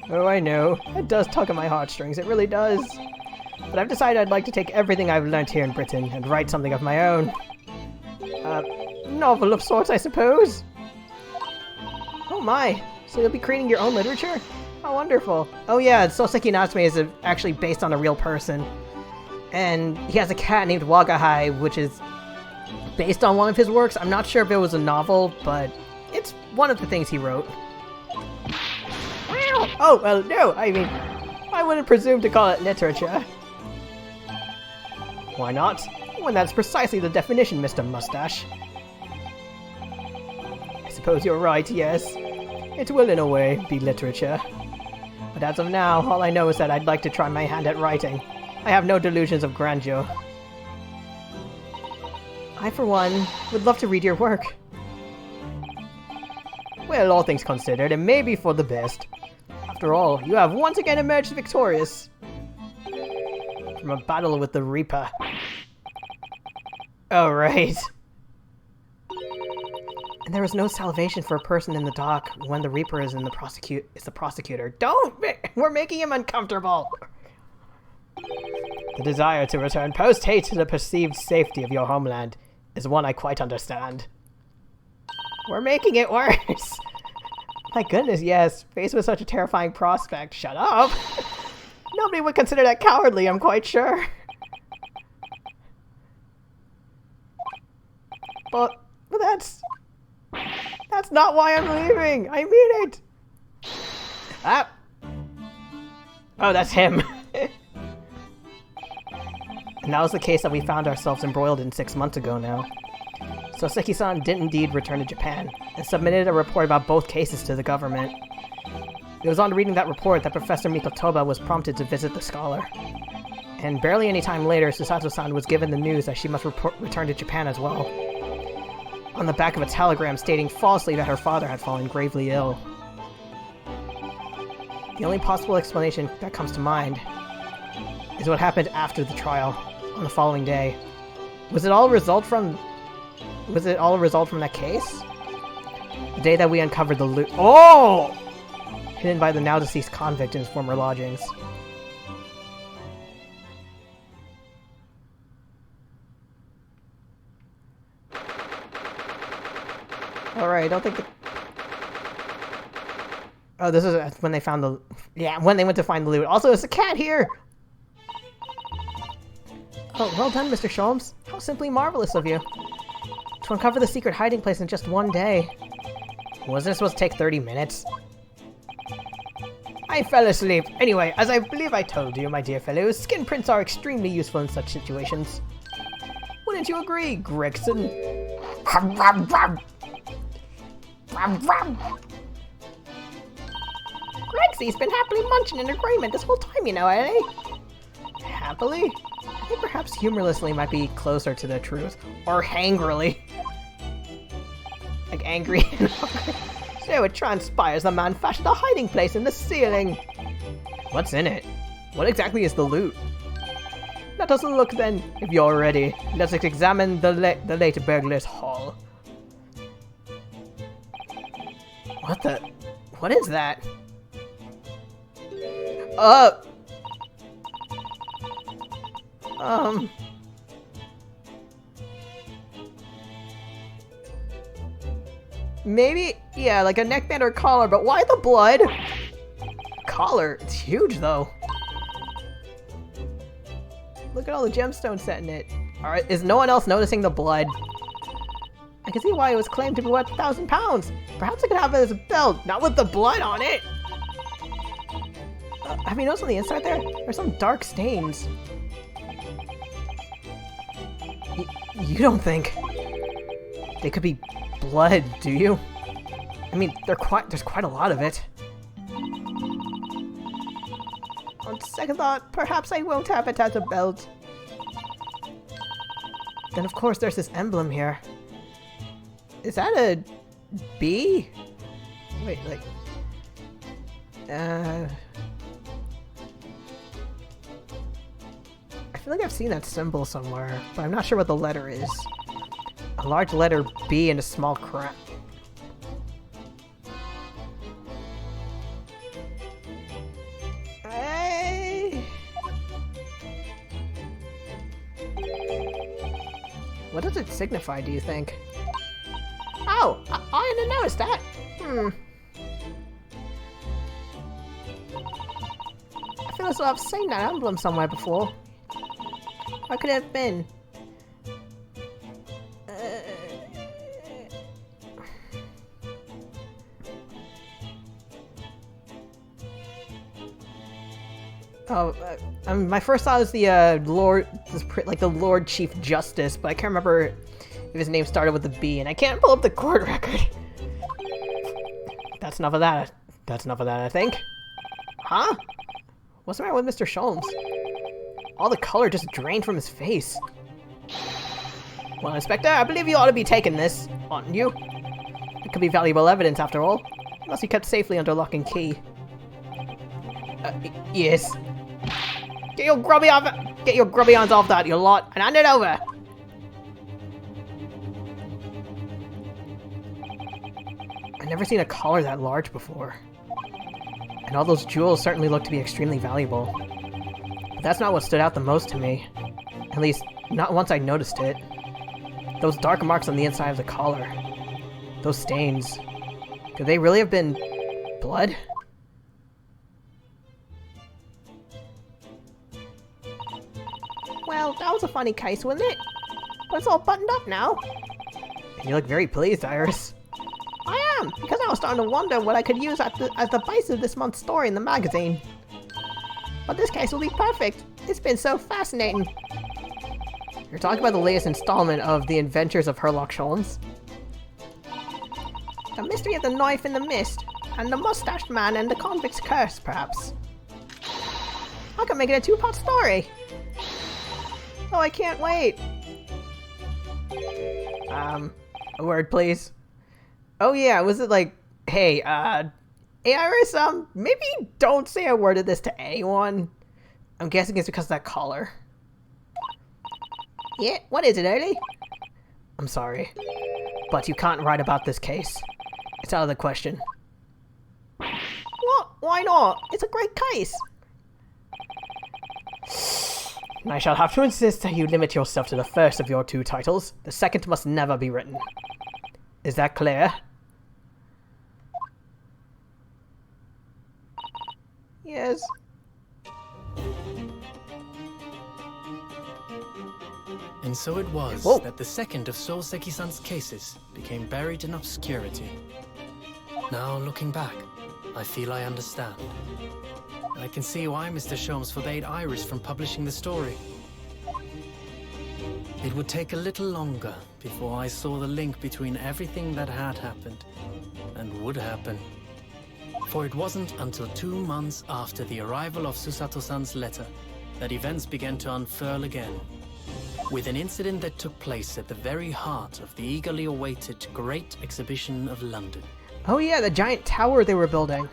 Oh, I know. It does tug at my heartstrings, it really does. But I've decided I'd like to take everything I've learnt here in Britain and write something of my own. Novel of sorts, I suppose? Oh my, so you'll be creating your own literature? How wonderful. Oh yeah, Soseki Natsume is actually based on a real person. And he has a cat named Wagahai, which is based on one of his works. I'm not sure if it was a novel, but it's one of the things he wrote. Oh, well, no, I mean, I wouldn't presume to call it literature. Why not? When that's precisely the definition, Mr. Mustache. I suppose you're right, yes. It will, in a way, be literature. But as of now, all I know is that I'd like to try my hand at writing. I have no delusions of grandeur. I, for one, would love to read your work. Well, all things considered, it may be for the best. After all, you have once again emerged victorious from a battle with the Reaper. Oh, right. And there is no salvation for a person in the dock when the Reaper is the prosecutor. Don't! We're making him uncomfortable! The desire to return post-haste to the perceived safety of your homeland is one I quite understand. We're making it worse! My goodness, yes. Faced with such a terrifying prospect. Shut up! Nobody would consider that cowardly, I'm quite sure. But that's not why I'm leaving! I mean it! Ah! Oh, that's him. And that was the case that we found ourselves embroiled in 6 months ago now. Soseki-san did indeed return to Japan, and submitted a report about both cases to the government. It was on reading that report that Professor Mikotoba was prompted to visit the scholar. And barely any time later, Susato-san was given the news that she must return to Japan as well, on the back of a telegram stating falsely that her father had fallen gravely ill. The only possible explanation that comes to mind is what happened after the trial, on the following day. Was it all a result from that case? The day that we uncovered the loot— Oh! Hidden by the now-deceased convict in his former lodgings. Alright, I don't think Oh, this is when they found the— Yeah, when they went to find the loot. Also, there's a cat here! Oh, well done, Mr. Sholmes. How simply marvelous of you. To uncover the secret hiding place in just one day. Wasn't it supposed to take 30 minutes? I fell asleep. Anyway, as I believe I told you, my dear fellows, skin prints are extremely useful in such situations. Wouldn't you agree, Gregson? Grexy's been happily munching in agreement this whole time, you know, eh? Happily? I think perhaps humorlessly might be closer to the truth. Or hangrily. Like angry. So it transpires the man fashioned a hiding place in the ceiling. What's in it? What exactly is the loot? Let us look then, if you're ready. Let's examine the late burglar's hall. What the? What is that? Maybe, yeah, like a neckband or collar, but why the blood? Collar, it's huge though. Look at all the gemstones set in it. Alright, is no one else noticing the blood? I can see why it was claimed to be worth 1,000 pounds. Perhaps I could have it as a belt, not with the blood on it. Have you noticed on the inside there? There's some dark stains. You don't think they could be blood, do you? I mean, there's quite a lot of it. On second thought, perhaps I won't have it as a belt. Then of course there's this emblem here. Is that a bee? Wait, like... I feel like I've seen that symbol somewhere, but I'm not sure what the letter is. A large letter B and a small crown. What does it signify, do you think? Oh, I didn't notice that. I feel as though I've seen that emblem somewhere before. What could it have been? My first thought was the Lord, like the Lord Chief Justice, but I can't remember if his name started with a B, and I can't pull up the court record. That's enough of that. That's enough of that, I think. Huh? What's the matter with Mr. Sholmes? All the color just drained from his face. Well, Inspector, I believe you ought to be taking this, oughtn't you? It could be valuable evidence, after all. It must be kept safely under lock and key. Yes. Get your grubby hands off that, you lot, and hand it over! I've never seen a collar that large before. And all those jewels certainly look to be extremely valuable. But that's not what stood out the most to me. At least, not once I noticed it. Those dark marks on the inside of the collar. Those stains. Could they really have been... blood? Well, that was a funny case, wasn't it? But it's all buttoned up now. You look very pleased, Iris. I am, because I was starting to wonder what I could use as the base of this month's story in the magazine. But this case will be perfect. It's been so fascinating. You're talking about the latest installment of The Adventures of Sherlock Holmes? The mystery of the knife in the mist, and the mustached man and the convict's curse, perhaps. I could make it a two-part story. Oh, I can't wait. A word, please. Oh yeah, was it like, hey, Iris, maybe don't say a word of this to anyone. I'm guessing it's because of that collar. Yeah, what is it, Early? I'm sorry, but you can't write about this case. It's out of the question. What? Why not? It's a great case. I shall have to insist that you limit yourself to the first of your two titles. The second must never be written. Is that clear? Yes. And so it was that the second of Souseki-san's cases became buried in obscurity. Now, looking back, I feel I understand. I can see why Mr. Sholmes forbade Iris from publishing the story. It would take a little longer before I saw the link between everything that had happened and would happen. For it wasn't until 2 months after the arrival of Susato-san's letter that events began to unfurl again, with an incident that took place at the very heart of the eagerly awaited Great Exhibition of London. Oh yeah, the giant tower they were building.